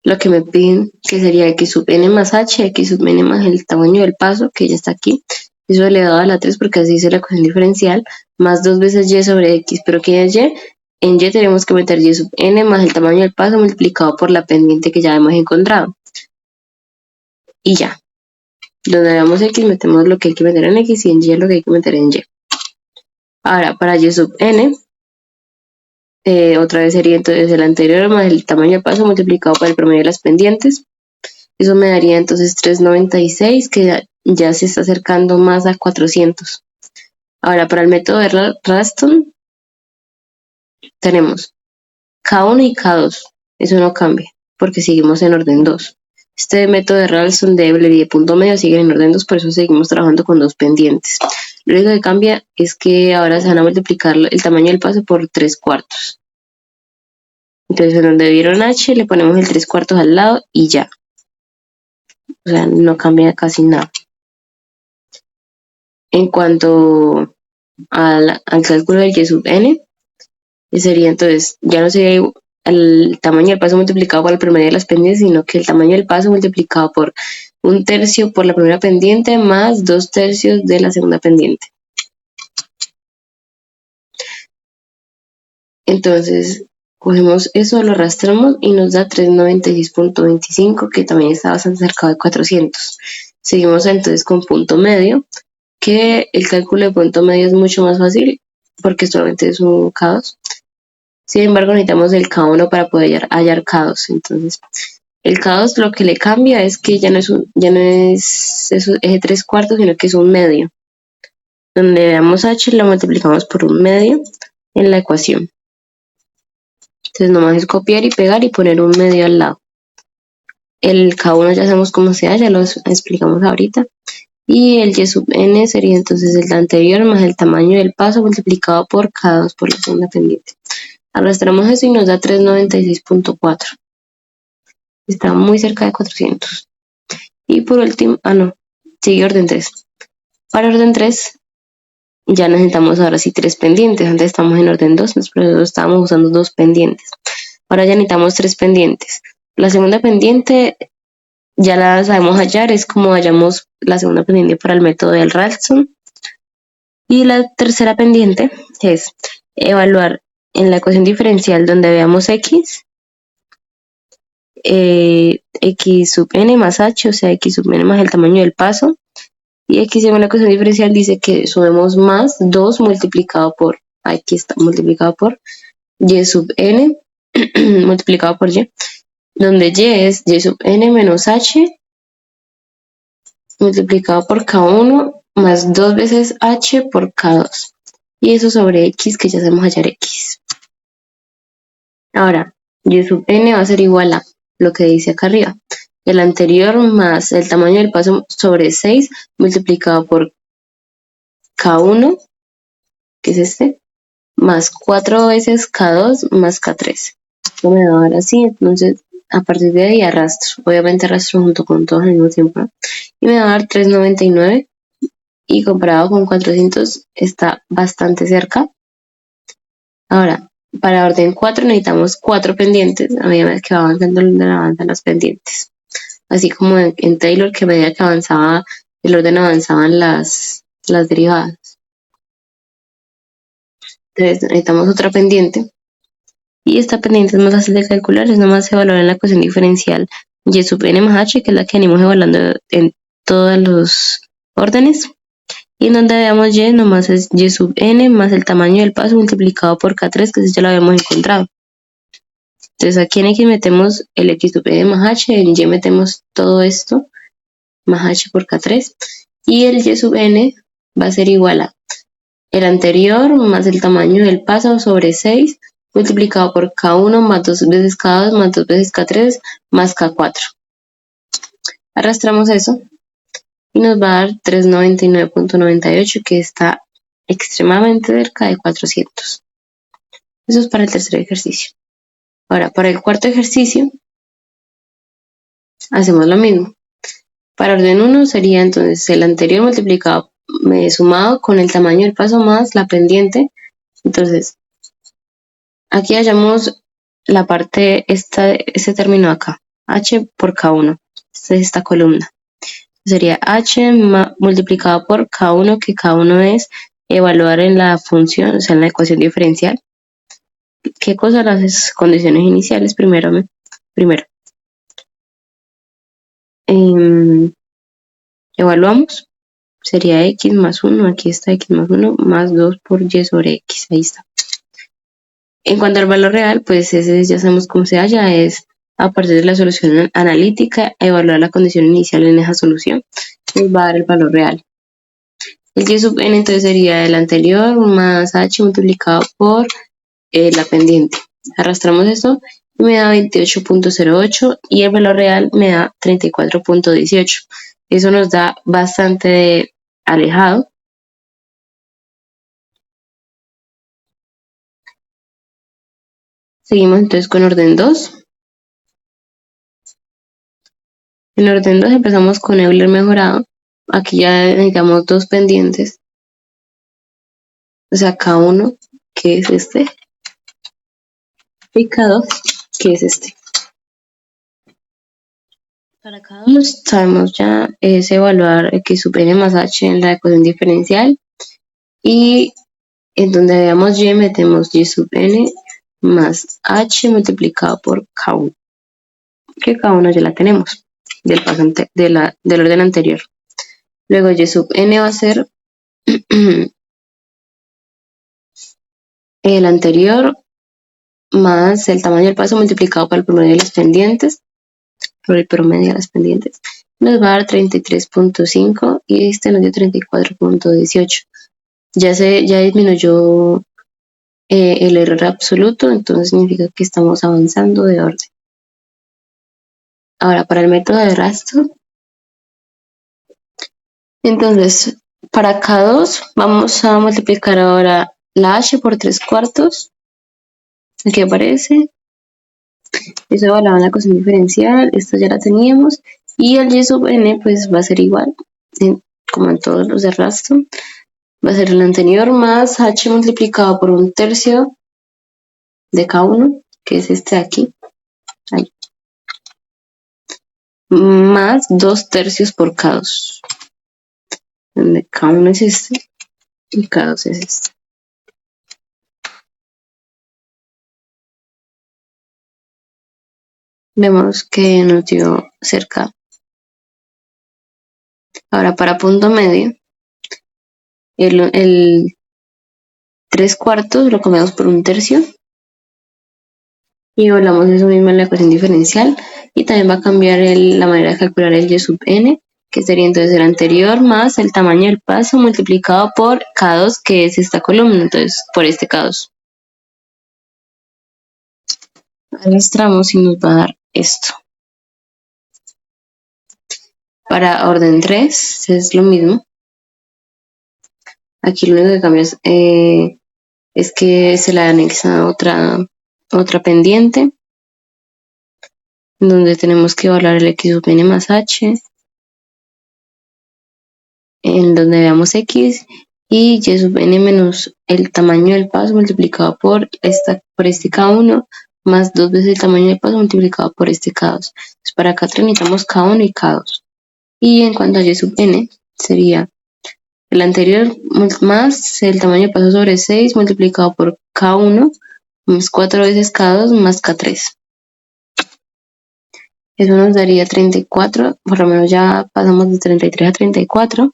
lo que me piden, que sería X sub n más h, X sub n más el tamaño del paso, que ya está aquí, eso elevado a la 3 porque así dice la ecuación diferencial, más 2 veces y sobre x, pero ¿qué es y? En y tenemos que meter y sub n más el tamaño del paso multiplicado por la pendiente que ya hemos encontrado. y ya. Donde veamos X metemos lo que hay que meter en X y en Y lo que hay que meter en Y. Ahora, para Y sub n, otra vez sería entonces el anterior más el tamaño del paso multiplicado por el promedio de las pendientes. Eso me daría entonces 396, que ya se está acercando más a 400. Ahora, para el método de Ralston, tenemos K1 y K2. Eso no cambia, porque seguimos en orden 2. Este método de Ralston de Euler y de punto medio siguen en orden 2, por eso seguimos trabajando con dos pendientes. Lo único que cambia es que ahora se van a multiplicar el tamaño del paso por 3/4. Entonces, en donde vieron H, le ponemos el 3/4 al lado y ya. O sea, no cambia casi nada. En cuanto al cálculo del Y sub n, sería entonces, ya no sería el tamaño del paso multiplicado por el promedio de las pendientes, sino que el tamaño del paso multiplicado por 1/3 por la primera pendiente más 2/3 de la segunda pendiente. Entonces, cogemos eso, lo arrastramos y nos da 396.25, que también está bastante cerca de 400. Seguimos entonces con punto medio, que el cálculo de punto medio es mucho más fácil porque solamente es un K2. Sin embargo, necesitamos el K1 para poder hallar K2. Entonces, el K2 lo que le cambia es que ya no es eje 3/4, sino que es un medio. Donde veamos H lo multiplicamos por un medio en la ecuación. Entonces, nomás es copiar y pegar y poner un medio al lado. El K1 ya sabemos cómo se halla, lo explicamos ahorita. Y el Y sub n sería entonces el anterior más el tamaño del paso multiplicado por K2 por la segunda pendiente. Arrastramos eso y nos da 396.4. Está muy cerca de 400. Y por último, sigue orden 3. Para orden 3 ya necesitamos ahora sí 3 pendientes. Antes estamos en orden 2, por eso estábamos usando 2 pendientes. Ahora ya necesitamos 3 pendientes. La segunda pendiente ya la sabemos hallar, es como hallamos la segunda pendiente para el método del Ralston. Y la tercera pendiente es evaluar en la ecuación diferencial donde veamos X, X sub n más H, o sea, X sub n más el tamaño del paso. Y X según la ecuación diferencial dice que sumemos más 2 multiplicado por, aquí está, multiplicado por Y sub n multiplicado por Y, donde Y es Y sub n menos H multiplicado por K1 más 2 veces H por K2. Y eso sobre X, que ya sabemos hallar X. Ahora, Y sub n va a ser igual a lo que dice acá arriba. El anterior más el tamaño del paso sobre 6 multiplicado por K1, que es este, más 4 veces K2 más K3. Esto me va a dar así, entonces a partir de ahí arrastro. Obviamente arrastro junto con todos al mismo tiempo, ¿no? Y me va a dar 399 y comparado con 400 está bastante cerca. Ahora, para orden 4 necesitamos 4 pendientes a medida que va avanzando el orden avanzan las pendientes. Así como en Taylor, que a medida que avanzaba el orden avanzaban las derivadas. Entonces necesitamos otra pendiente. Y esta pendiente es más fácil de calcular, es nomás evaluar en la ecuación diferencial Y sub n más H, que es la que venimos evaluando en todos los órdenes. Y en donde veamos Y, nomás es Y sub n más el tamaño del paso multiplicado por K3, que eso ya lo habíamos encontrado. Entonces aquí en X metemos el X sub n más H, en Y metemos todo esto, más H por K3. Y el Y sub n va a ser igual a el anterior más el tamaño del paso sobre 6 multiplicado por K1 más 2 veces K2 más 2 veces K3 más K4. Arrastramos eso y nos va a dar 399.98, que está extremadamente cerca de 400. Eso es para el tercer ejercicio. Ahora, para el cuarto ejercicio, hacemos lo mismo. Para orden 1 sería entonces el anterior multiplicado, sumado con el tamaño del paso más la pendiente. Entonces, aquí hallamos la parte, este término acá, H por K1. Esta es esta columna. Sería H multiplicado por K1, que K1 es evaluar en la función, o sea, en la ecuación diferencial. ¿Qué cosa? Las condiciones iniciales primero. Evaluamos. Sería x más 1, aquí está x más 1, más 2 por y sobre x, ahí está. En cuanto al valor real, pues ese ya sabemos cómo se halla, es a partir de la solución analítica, evaluar la condición inicial en esa solución, nos va a dar el valor real. El y sub n entonces sería el anterior más h multiplicado por la pendiente. Arrastramos esto y me da 28.08 y el valor real me da 34.18. Eso nos da bastante alejado. Seguimos entonces con orden 2. En orden 2 empezamos con Euler mejorado. Aquí ya necesitamos dos pendientes. O sea, K1, que es este, y K2, que es este. Para K2 sabemos ya es evaluar x sub n más h en la ecuación diferencial. Y en donde veamos y metemos y sub n más h multiplicado por K1. Que K1 ya la tenemos del orden anterior. Luego y sub n va a ser el anterior más el tamaño del paso multiplicado por el promedio de las pendientes, por el promedio de las pendientes, nos va a dar 33.5 y este nos dio 34.18. Ya disminuyó el error absoluto, entonces significa que estamos avanzando de orden. Ahora, para el método de rastro, entonces, para K2 vamos a multiplicar ahora la h por 3/4, aquí aparece, eso evaluado en la ecuación diferencial, esto ya la teníamos, y el y sub n pues va a ser igual, como en todos los de rastro, va a ser el anterior más h multiplicado por 1/3 de K1, que es este de aquí, ahí, más 2/3 por K2, donde K1 es este y K2 es este. Vemos que nos dio cerca. Ahora para punto medio, el 3/4 lo cambiamos por 1/3 y volvamos eso mismo en la ecuación diferencial y también va a cambiar la manera de calcular el y sub n, que sería entonces el anterior más el tamaño del paso multiplicado por K2, que es esta columna, entonces por este K2. Arrastramos y nos va a dar esto. Para orden 3 es lo mismo. Aquí lo único que cambia es que se le anexa otra pendiente, donde tenemos que evaluar el x sub n más h, en donde veamos x y y sub n menos el tamaño del paso multiplicado por este K1 más 2 veces el tamaño del paso multiplicado por este K2. Entonces para acá necesitamos K1 y K2. Y en cuanto a y sub n sería el anterior más el tamaño del paso sobre 6 multiplicado por K1 más 4 veces K2 más K3. Eso nos daría 34, por lo menos ya pasamos de 33 a 34.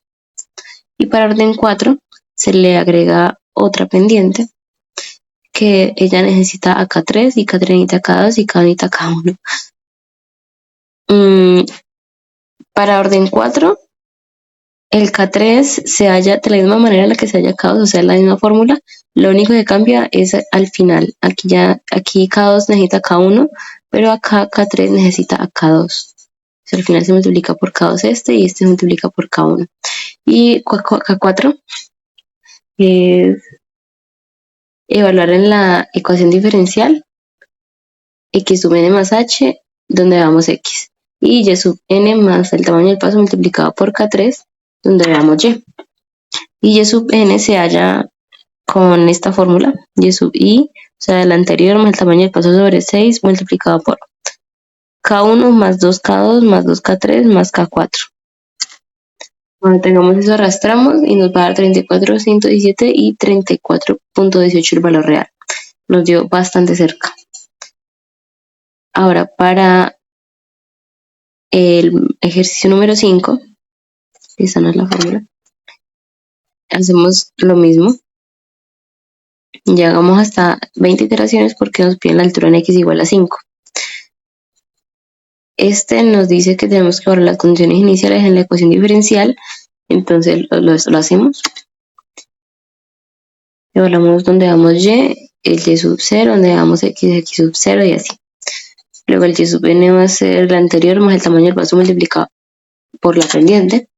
Y para orden 4 se le agrega otra pendiente que ella necesita a K3 y K3 necesita a K2 y K necesita a K1. Para orden 4, el K3 se halla de la misma manera en la que se halla K2, o sea, la misma fórmula. Lo único que cambia es al final. Aquí K2 necesita K1, pero acá K3 necesita a K2. O sea, al final se multiplica por K2 y este se multiplica por K1. Y K4 es evaluar en la ecuación diferencial x sub n más h, donde veamos x, y y sub n más el tamaño del paso multiplicado por K3, donde veamos y. Y y sub n se halla con esta fórmula, y sub i, o sea, el anterior más el tamaño del paso sobre 6 multiplicado por K1 más 2K2 más 2K3 más K4. Cuando tengamos eso arrastramos y nos va a dar 34.117 y 34.18 el valor real. Nos dio bastante cerca. Ahora para el ejercicio número 5, esa no es la fórmula. Hacemos lo mismo. Llegamos hasta 20 iteraciones porque nos piden la altura en x igual a 5. Este nos dice que tenemos que evaluar las condiciones iniciales en la ecuación diferencial, entonces lo hacemos. Evaluamos donde damos y, el y sub 0, donde damos x sub 0 y así. Luego el y sub n va a ser el anterior más el tamaño del paso multiplicado por la pendiente.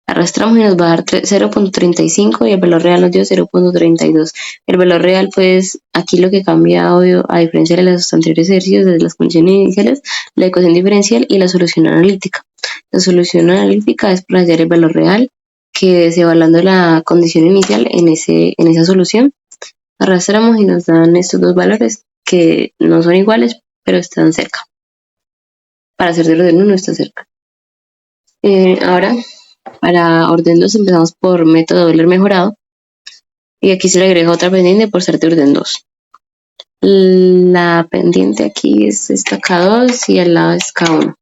Arrastramos y nos va a dar 0.35 y el valor real nos dio 0.32. El valor real, pues aquí lo que cambia, obvio, a diferencia de los anteriores ejercicios, desde las condiciones iniciales, la ecuación diferencial y la solución analítica. La solución analítica es para hallar el valor real, que es evaluando la condición inicial en esa solución. Arrastramos y nos dan estos dos valores que no son iguales, pero están cerca. Para ser de orden 1 está cerca. Ahora, para orden 2 empezamos por método Euler mejorado. Y aquí se le agrega otra pendiente por ser de orden 2. La pendiente aquí es esta K2 y al lado es K1.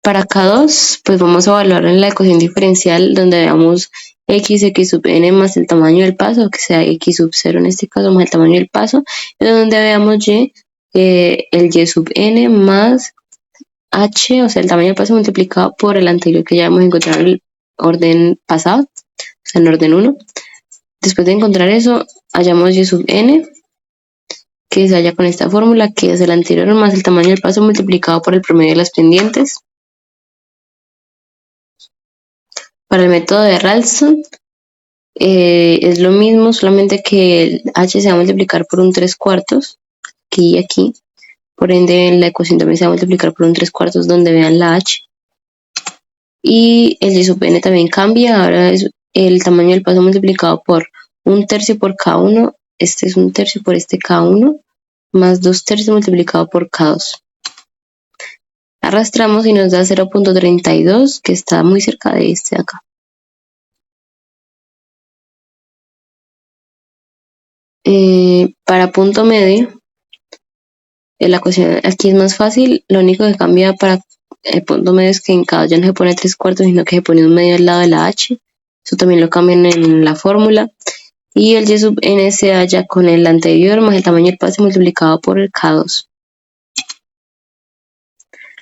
Para K2, pues vamos a evaluar en la ecuación diferencial donde veamos x sub n más el tamaño del paso, que sea x sub 0 en este caso más el tamaño del paso, y donde veamos y, el y sub n más h, o sea, el tamaño del paso multiplicado por el anterior que ya hemos encontrado en el orden pasado, o sea, en orden 1. Después de encontrar eso, hallamos y sub n, que se halla con esta fórmula, que es el anterior más el tamaño del paso multiplicado por el promedio de las pendientes. Para el método de Ralston, es lo mismo, solamente que el h se va a multiplicar por un 3/4, aquí y aquí. Por ende, en la ecuación también se va a multiplicar por un 3/4 donde vean la h. Y el y sub n también cambia, ahora es el tamaño del paso multiplicado por 1/3 por K1, este es 1/3 por este K1, más 2/3 multiplicado por K2. Arrastramos y nos da 0.32, que está muy cerca de este de acá. Para punto medio, la ecuación aquí es más fácil, lo único que cambia para el punto medio es que en K2 ya no se pone 3/4, sino que se pone un medio al lado de la h, eso también lo cambian en la fórmula. Y el y sub n se halla con el anterior más el tamaño del paso multiplicado por el K2.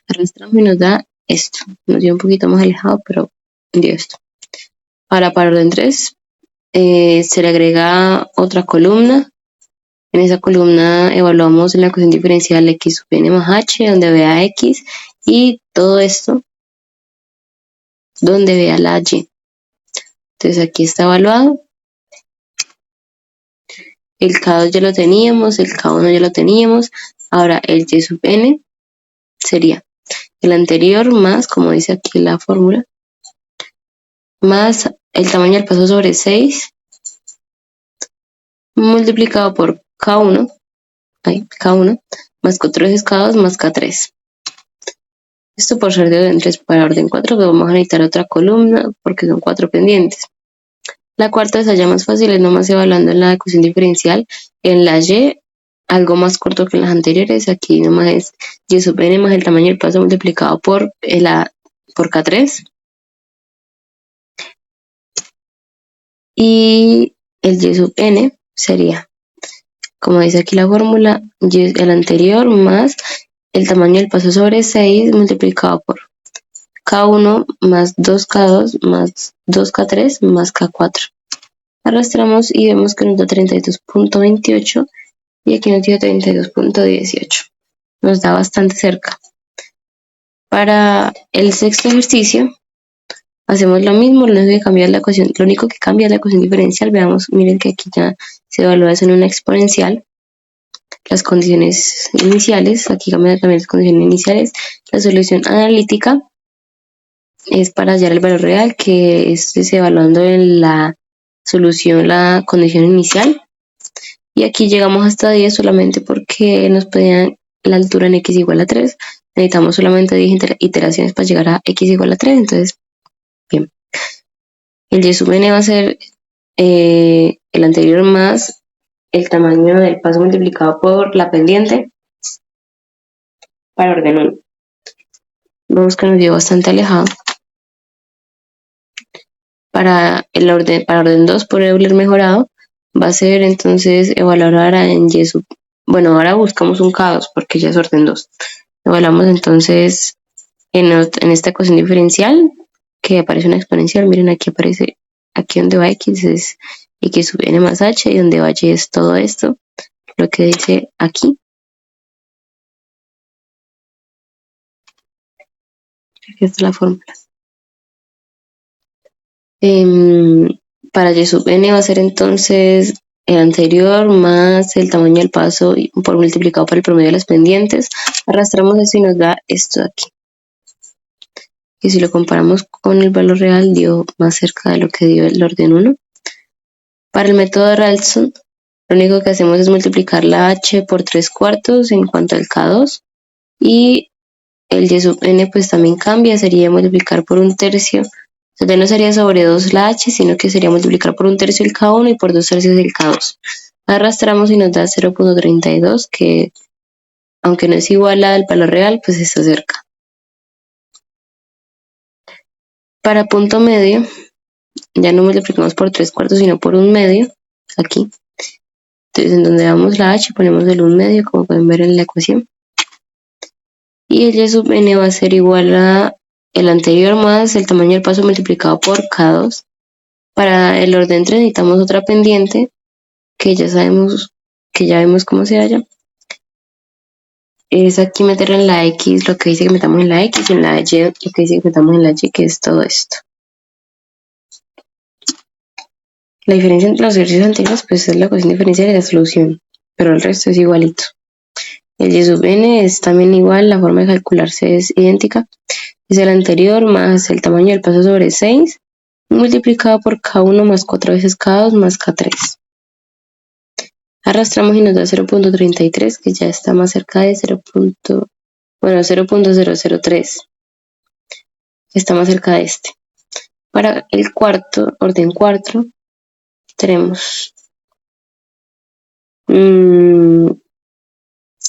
Arrastramos y nos da esto. Nos dio un poquito más alejado, pero dio esto. Ahora para orden 3 se le agrega otra columna. En esa columna evaluamos la ecuación diferencial x sub n más h, donde vea x, y todo esto donde vea la y. Entonces aquí está evaluado. El K2 ya lo teníamos, el K1 ya lo teníamos. Ahora el y sub n sería el anterior más, como dice aquí la fórmula, más el tamaño del paso sobre 6 multiplicado por K1, más 4 veces K2 más K3. Esto por ser de orden 3. Para orden 4 que vamos a necesitar otra columna porque son 4 pendientes. La cuarta es allá más fácil, es nomás evaluando en la ecuación diferencial en la y, algo más corto que en las anteriores. Aquí nomás es y sub n más el tamaño del paso multiplicado por K3. Y el y sub n sería, como dice aquí la fórmula, el anterior más el tamaño del paso sobre 6 multiplicado por K1 más 2K2 más 2K3 más K4. Arrastramos y vemos que nos da 32.28 y aquí nos dio 32.18. Nos da bastante cerca. Para el sexto ejercicio hacemos lo mismo, lo único que cambia es la ecuación diferencial. Veamos, miren que aquí ya se evalúa eso en una exponencial. Las condiciones iniciales, aquí cambian también las condiciones iniciales. La solución analítica es para hallar el valor real, que es evaluando en la solución la condición inicial. Y aquí llegamos hasta 10 solamente porque nos pedían la altura en x igual a 3. Necesitamos solamente 10 iteraciones para llegar a x igual a 3. Entonces, bien. El y sub n va a ser el anterior más el tamaño del paso multiplicado por la pendiente para orden 1. Vemos que nos dio bastante alejado. Para orden 2 por Euler mejorado, va a ser entonces evaluar en Y sub. Bueno, ahora buscamos un K2 porque ya es orden 2. Evaluamos entonces en esta ecuación diferencial que aparece una exponencial. Miren, aquí aparece, aquí donde va X es X sub n más H y donde va Y es todo esto, lo que dice aquí. Aquí está la fórmula. Para Y sub n va a ser entonces el anterior más el tamaño del paso por multiplicado por el promedio de las pendientes. Arrastramos eso y nos da esto de aquí. Y si lo comparamos con el valor real, dio más cerca de lo que dio el orden 1. Para el método de Ralston, lo único que hacemos es multiplicar la h por 3/4 en cuanto al K2. Y el Y sub n pues también cambia, sería multiplicar por 1/3. O sea, ya no sería sobre 2 la h, sino que sería multiplicar por 1/3 el K1 y por 2/3 el K2. Arrastramos y nos da 0.32, que aunque no es igual al valor real, pues está cerca. Para punto medio, ya no multiplicamos por 3/4, sino por 1/2, aquí. Entonces, en donde damos la h, ponemos el 1/2, como pueden ver en la ecuación. Y el Y sub n va a ser igual a el anterior más el tamaño del paso multiplicado por K2. Para el orden 3 necesitamos otra pendiente que ya vemos cómo se halla. Es aquí meter en la X lo que dice que metamos en la X y en la Y lo que dice que metamos en la Y, que es todo esto. La diferencia entre los ejercicios anteriores pues es la ecuación diferencial y la solución, pero el resto es igualito. El Y sub n es también igual, la forma de calcularse es idéntica. Es el anterior más el tamaño del paso sobre 6 multiplicado por K1 más 4 veces K2 más K3. Arrastramos y nos da 0.33, que ya está más cerca de 0.003. Está más cerca de este. Para el cuarto, orden 4, tenemos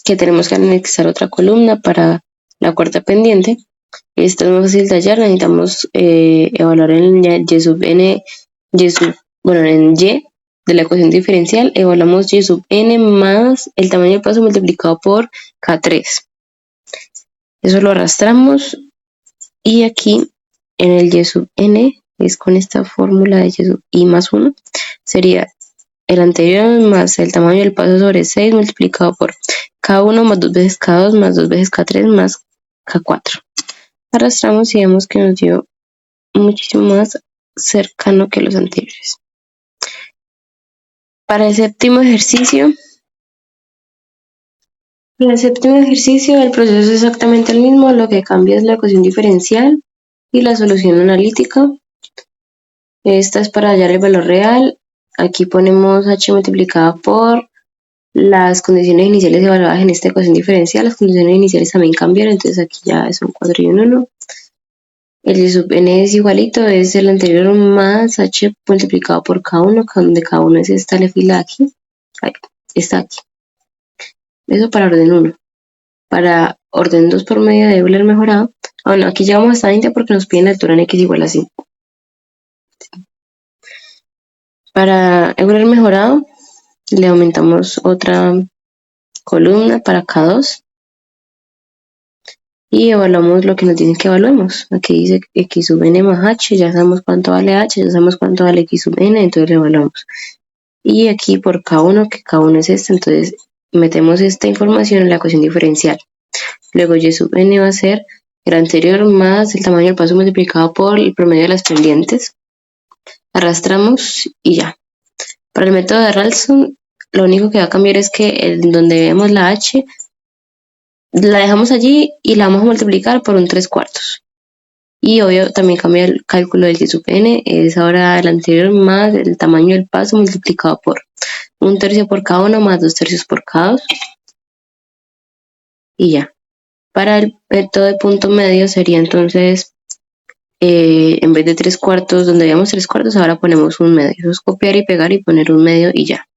que tenemos que anexar otra columna para la cuarta pendiente. Esto es más fácil de hallar, necesitamos evaluar en Y sub n, en Y de la ecuación diferencial, evaluamos Y sub n más el tamaño del paso multiplicado por K3. Eso lo arrastramos y aquí en el Y sub n, es con esta fórmula de Y sub i más 1, sería el anterior más el tamaño del paso sobre 6 multiplicado por K1 más 2 veces K2 más 2 veces K3 más K4. Arrastramos y vemos que nos dio muchísimo más cercano que los anteriores. Para el séptimo ejercicio, el proceso es exactamente el mismo, lo que cambia es la ecuación diferencial y la solución analítica. Esta es para hallar el valor real. Aquí ponemos h multiplicada por las condiciones iniciales evaluadas en esta ecuación diferencial. Las condiciones iniciales también cambiaron, entonces aquí ya es un 4 y un 1. El Y sub n es igualito, es el anterior más h multiplicado por K1, donde K1 es esta fila aquí. Ahí, está aquí. Eso para orden 1. Para orden 2 por medio de Euler mejorado. Bueno, aquí llevamos hasta 20 porque nos piden la altura en x igual a 5. Para Euler mejorado, le aumentamos otra columna para K2 y evaluamos lo que nos dicen que evaluemos. Aquí dice x sub n más h, ya sabemos cuánto vale h, ya sabemos cuánto vale x sub n, entonces lo evaluamos. Y aquí por K1, que K1 es este, entonces metemos esta información en la ecuación diferencial. Luego Y sub n va a ser el anterior más el tamaño del paso multiplicado por el promedio de las pendientes. Arrastramos y ya. Para el método de Ralston, lo único que va a cambiar es que donde vemos la h, la dejamos allí y la vamos a multiplicar por 1/3. Y obvio también cambia el cálculo del Y sub n, es ahora el anterior más el tamaño del paso multiplicado por 1/3 por K1 más 2/3 por K2. Y ya. Para el método de punto medio sería entonces, en vez de 3/4, donde veíamos 3/4, ahora ponemos 1/2. Eso es copiar y pegar y poner 1/2 y ya.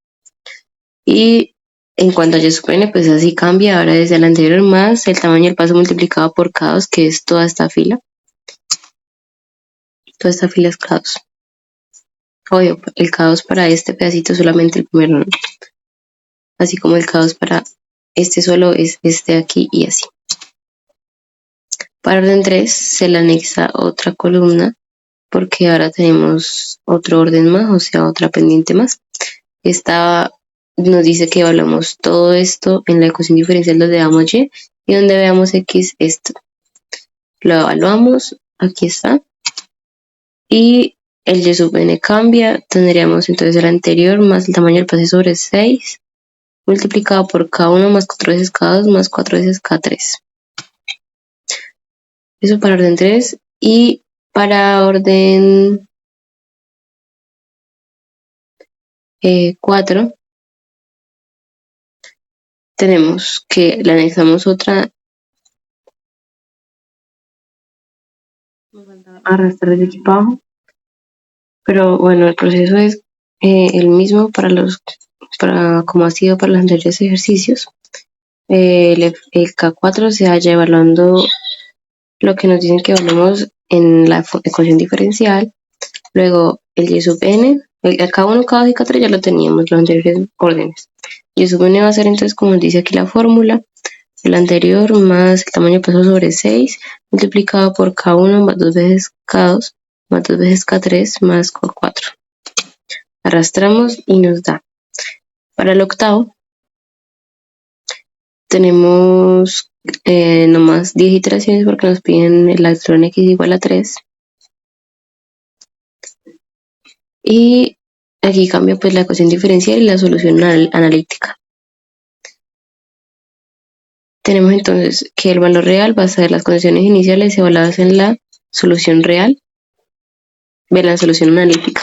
Y en cuanto a Y sub n, pues así cambia, ahora es el anterior más el tamaño del paso multiplicado por K2, que es toda esta fila. toda esta fila es K2. Obvio, el K2 para este pedacito es solamente el primero, ¿no? Así como el K2 para este solo es este de aquí y así. Para orden 3 se le anexa otra columna porque ahora tenemos otro orden más, o sea, otra pendiente más. Esta nos dice que evaluamos todo esto en la ecuación diferencial donde veamos y donde veamos x, esto. Lo evaluamos, aquí está. Y el y sub n cambia, tendríamos entonces el anterior más el tamaño del pase sobre 6 multiplicado por K1 más 4 veces K2 más 4 veces K3. Eso para orden 3 y para orden 4 tenemos que le anexamos otra arrastrar desde aquí para abajo, pero bueno, el proceso es el mismo para como ha sido para los anteriores ejercicios. El K4 se halla evaluando lo que nos dicen que evaluemos en la ecuación diferencial. Luego el y sub n, el K1, K2 y K3 ya lo teníamos, los anteriores órdenes. Y sub n va a ser entonces, como nos dice aquí la fórmula, el anterior más el tamaño paso sobre 6 multiplicado por K1 más 2 veces K2 más 2 veces K3 más K4. Arrastramos y nos da. Para el octavo tenemos nomás 10 iteraciones porque nos piden el epsilon x igual a 3. Y aquí cambia pues la ecuación diferencial y la solución analítica. Tenemos entonces que el valor real va a ser las condiciones iniciales evaluadas en la solución real, de la solución analítica.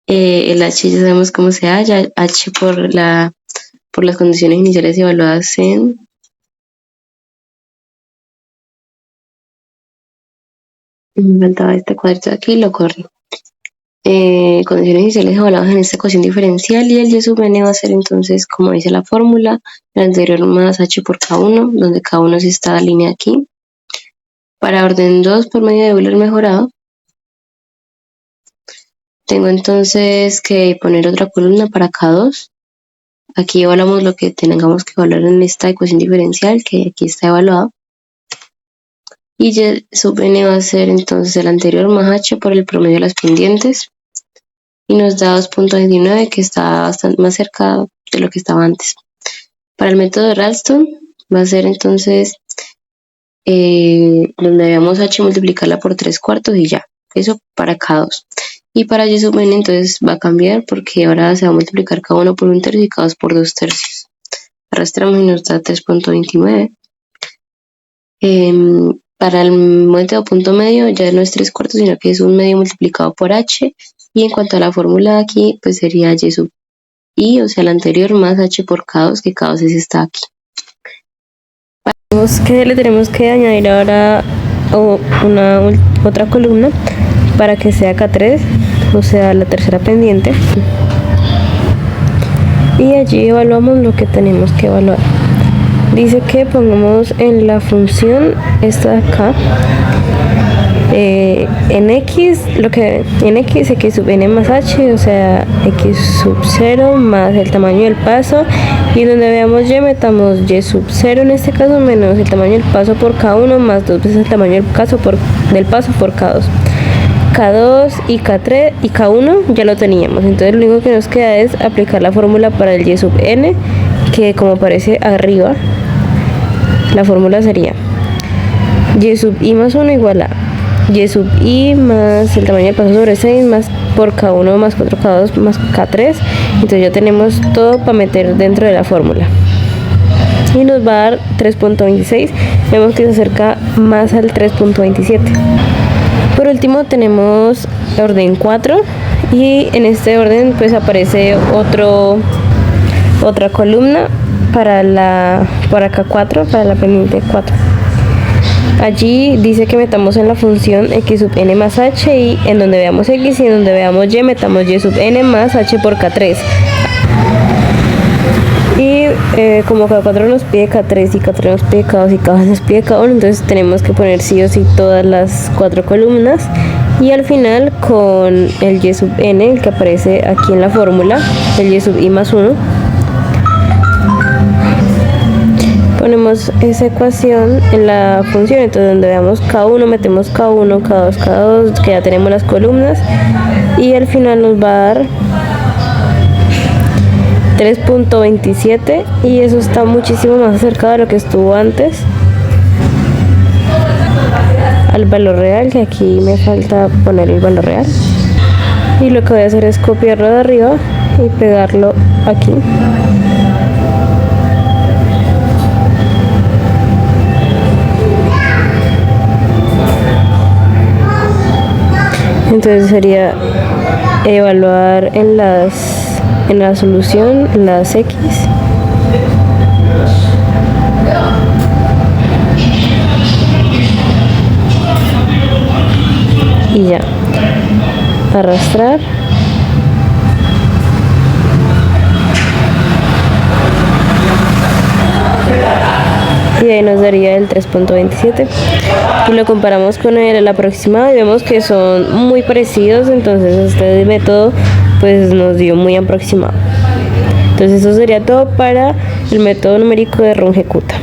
El h ya sabemos cómo se halla, h por las condiciones iniciales evaluadas en me faltaba este cuadrito de aquí, lo corrí. Condiciones iniciales evaluadas en esta ecuación diferencial y el y sub n va a ser entonces, como dice la fórmula, el anterior más h por K1, donde K1 es esta línea aquí. Para orden 2 por medio de Euler mejorado, tengo entonces que poner otra columna para K2. Aquí evaluamos lo que tengamos que evaluar en esta ecuación diferencial, que aquí está evaluado. Y y sub n va a ser entonces el anterior más h por el promedio de las pendientes. Y nos da 2.29, que está bastante más cerca de lo que estaba antes. Para el método de Ralston va a ser entonces donde veamos h multiplicarla por 3/4 y ya. Eso para K2. Y para y sub n entonces va a cambiar porque ahora se va a multiplicar K1 por 1/3 y K2 por 2/3. Arrastramos y nos da 3.29. Para el método punto medio ya no es 3/4 sino que es 1 medio multiplicado por h. Y en cuanto a la fórmula de aquí, pues sería y sub i, o sea, el anterior más h por K2, que K2 es esta aquí. Que le tenemos que añadir ahora otra columna para que sea K3, o sea, la tercera pendiente. Y allí evaluamos lo que tenemos que evaluar. Dice que pongamos en la función esta de acá en x, x sub n más h, o sea, x sub 0 más el tamaño del paso, y donde veamos y metamos y sub 0 en este caso menos el tamaño del paso por K1 más 2 veces el tamaño del paso por K2. K2 y K3 y K1 ya lo teníamos, entonces lo único que nos queda es aplicar la fórmula para el y sub n, que como aparece arriba, la fórmula sería y sub i más 1 igual a y sub i más el tamaño del paso sobre 6 más por K1 más 4K2 más K3. Entonces ya tenemos todo para meter dentro de la fórmula y nos va a dar 3.26. Vemos que se acerca más al 3.27. Por último tenemos orden 4 y en este orden pues aparece otra columna para K4, para la pendiente 4. Allí dice que metamos en la función x sub n más h, y en donde veamos x y en donde veamos y metamos y sub n más h por K3. Y como K4 nos pide K3 y K3 nos pide K2 y K2 nos pide K1, entonces tenemos que poner sí o sí todas las 4 columnas. Y al final con el y sub n, el que aparece aquí en la fórmula, el y sub i más 1, ponemos esa ecuación en la función. Entonces donde veamos K1 metemos K1, K2, K2, que ya tenemos las columnas, y al final nos va a dar 3.27, y eso está muchísimo más acercado a lo que estuvo antes, al valor real, que aquí me falta poner el valor real. Y lo que voy a hacer es copiarlo de arriba y pegarlo aquí. Entonces sería evaluar en la solución las x y ya, arrastrar y ahí nos daría el 3.27, y lo comparamos con el aproximado y vemos que son muy parecidos. Entonces este método pues nos dio muy aproximado. Entonces eso sería todo para el método numérico de Runge-Kutta.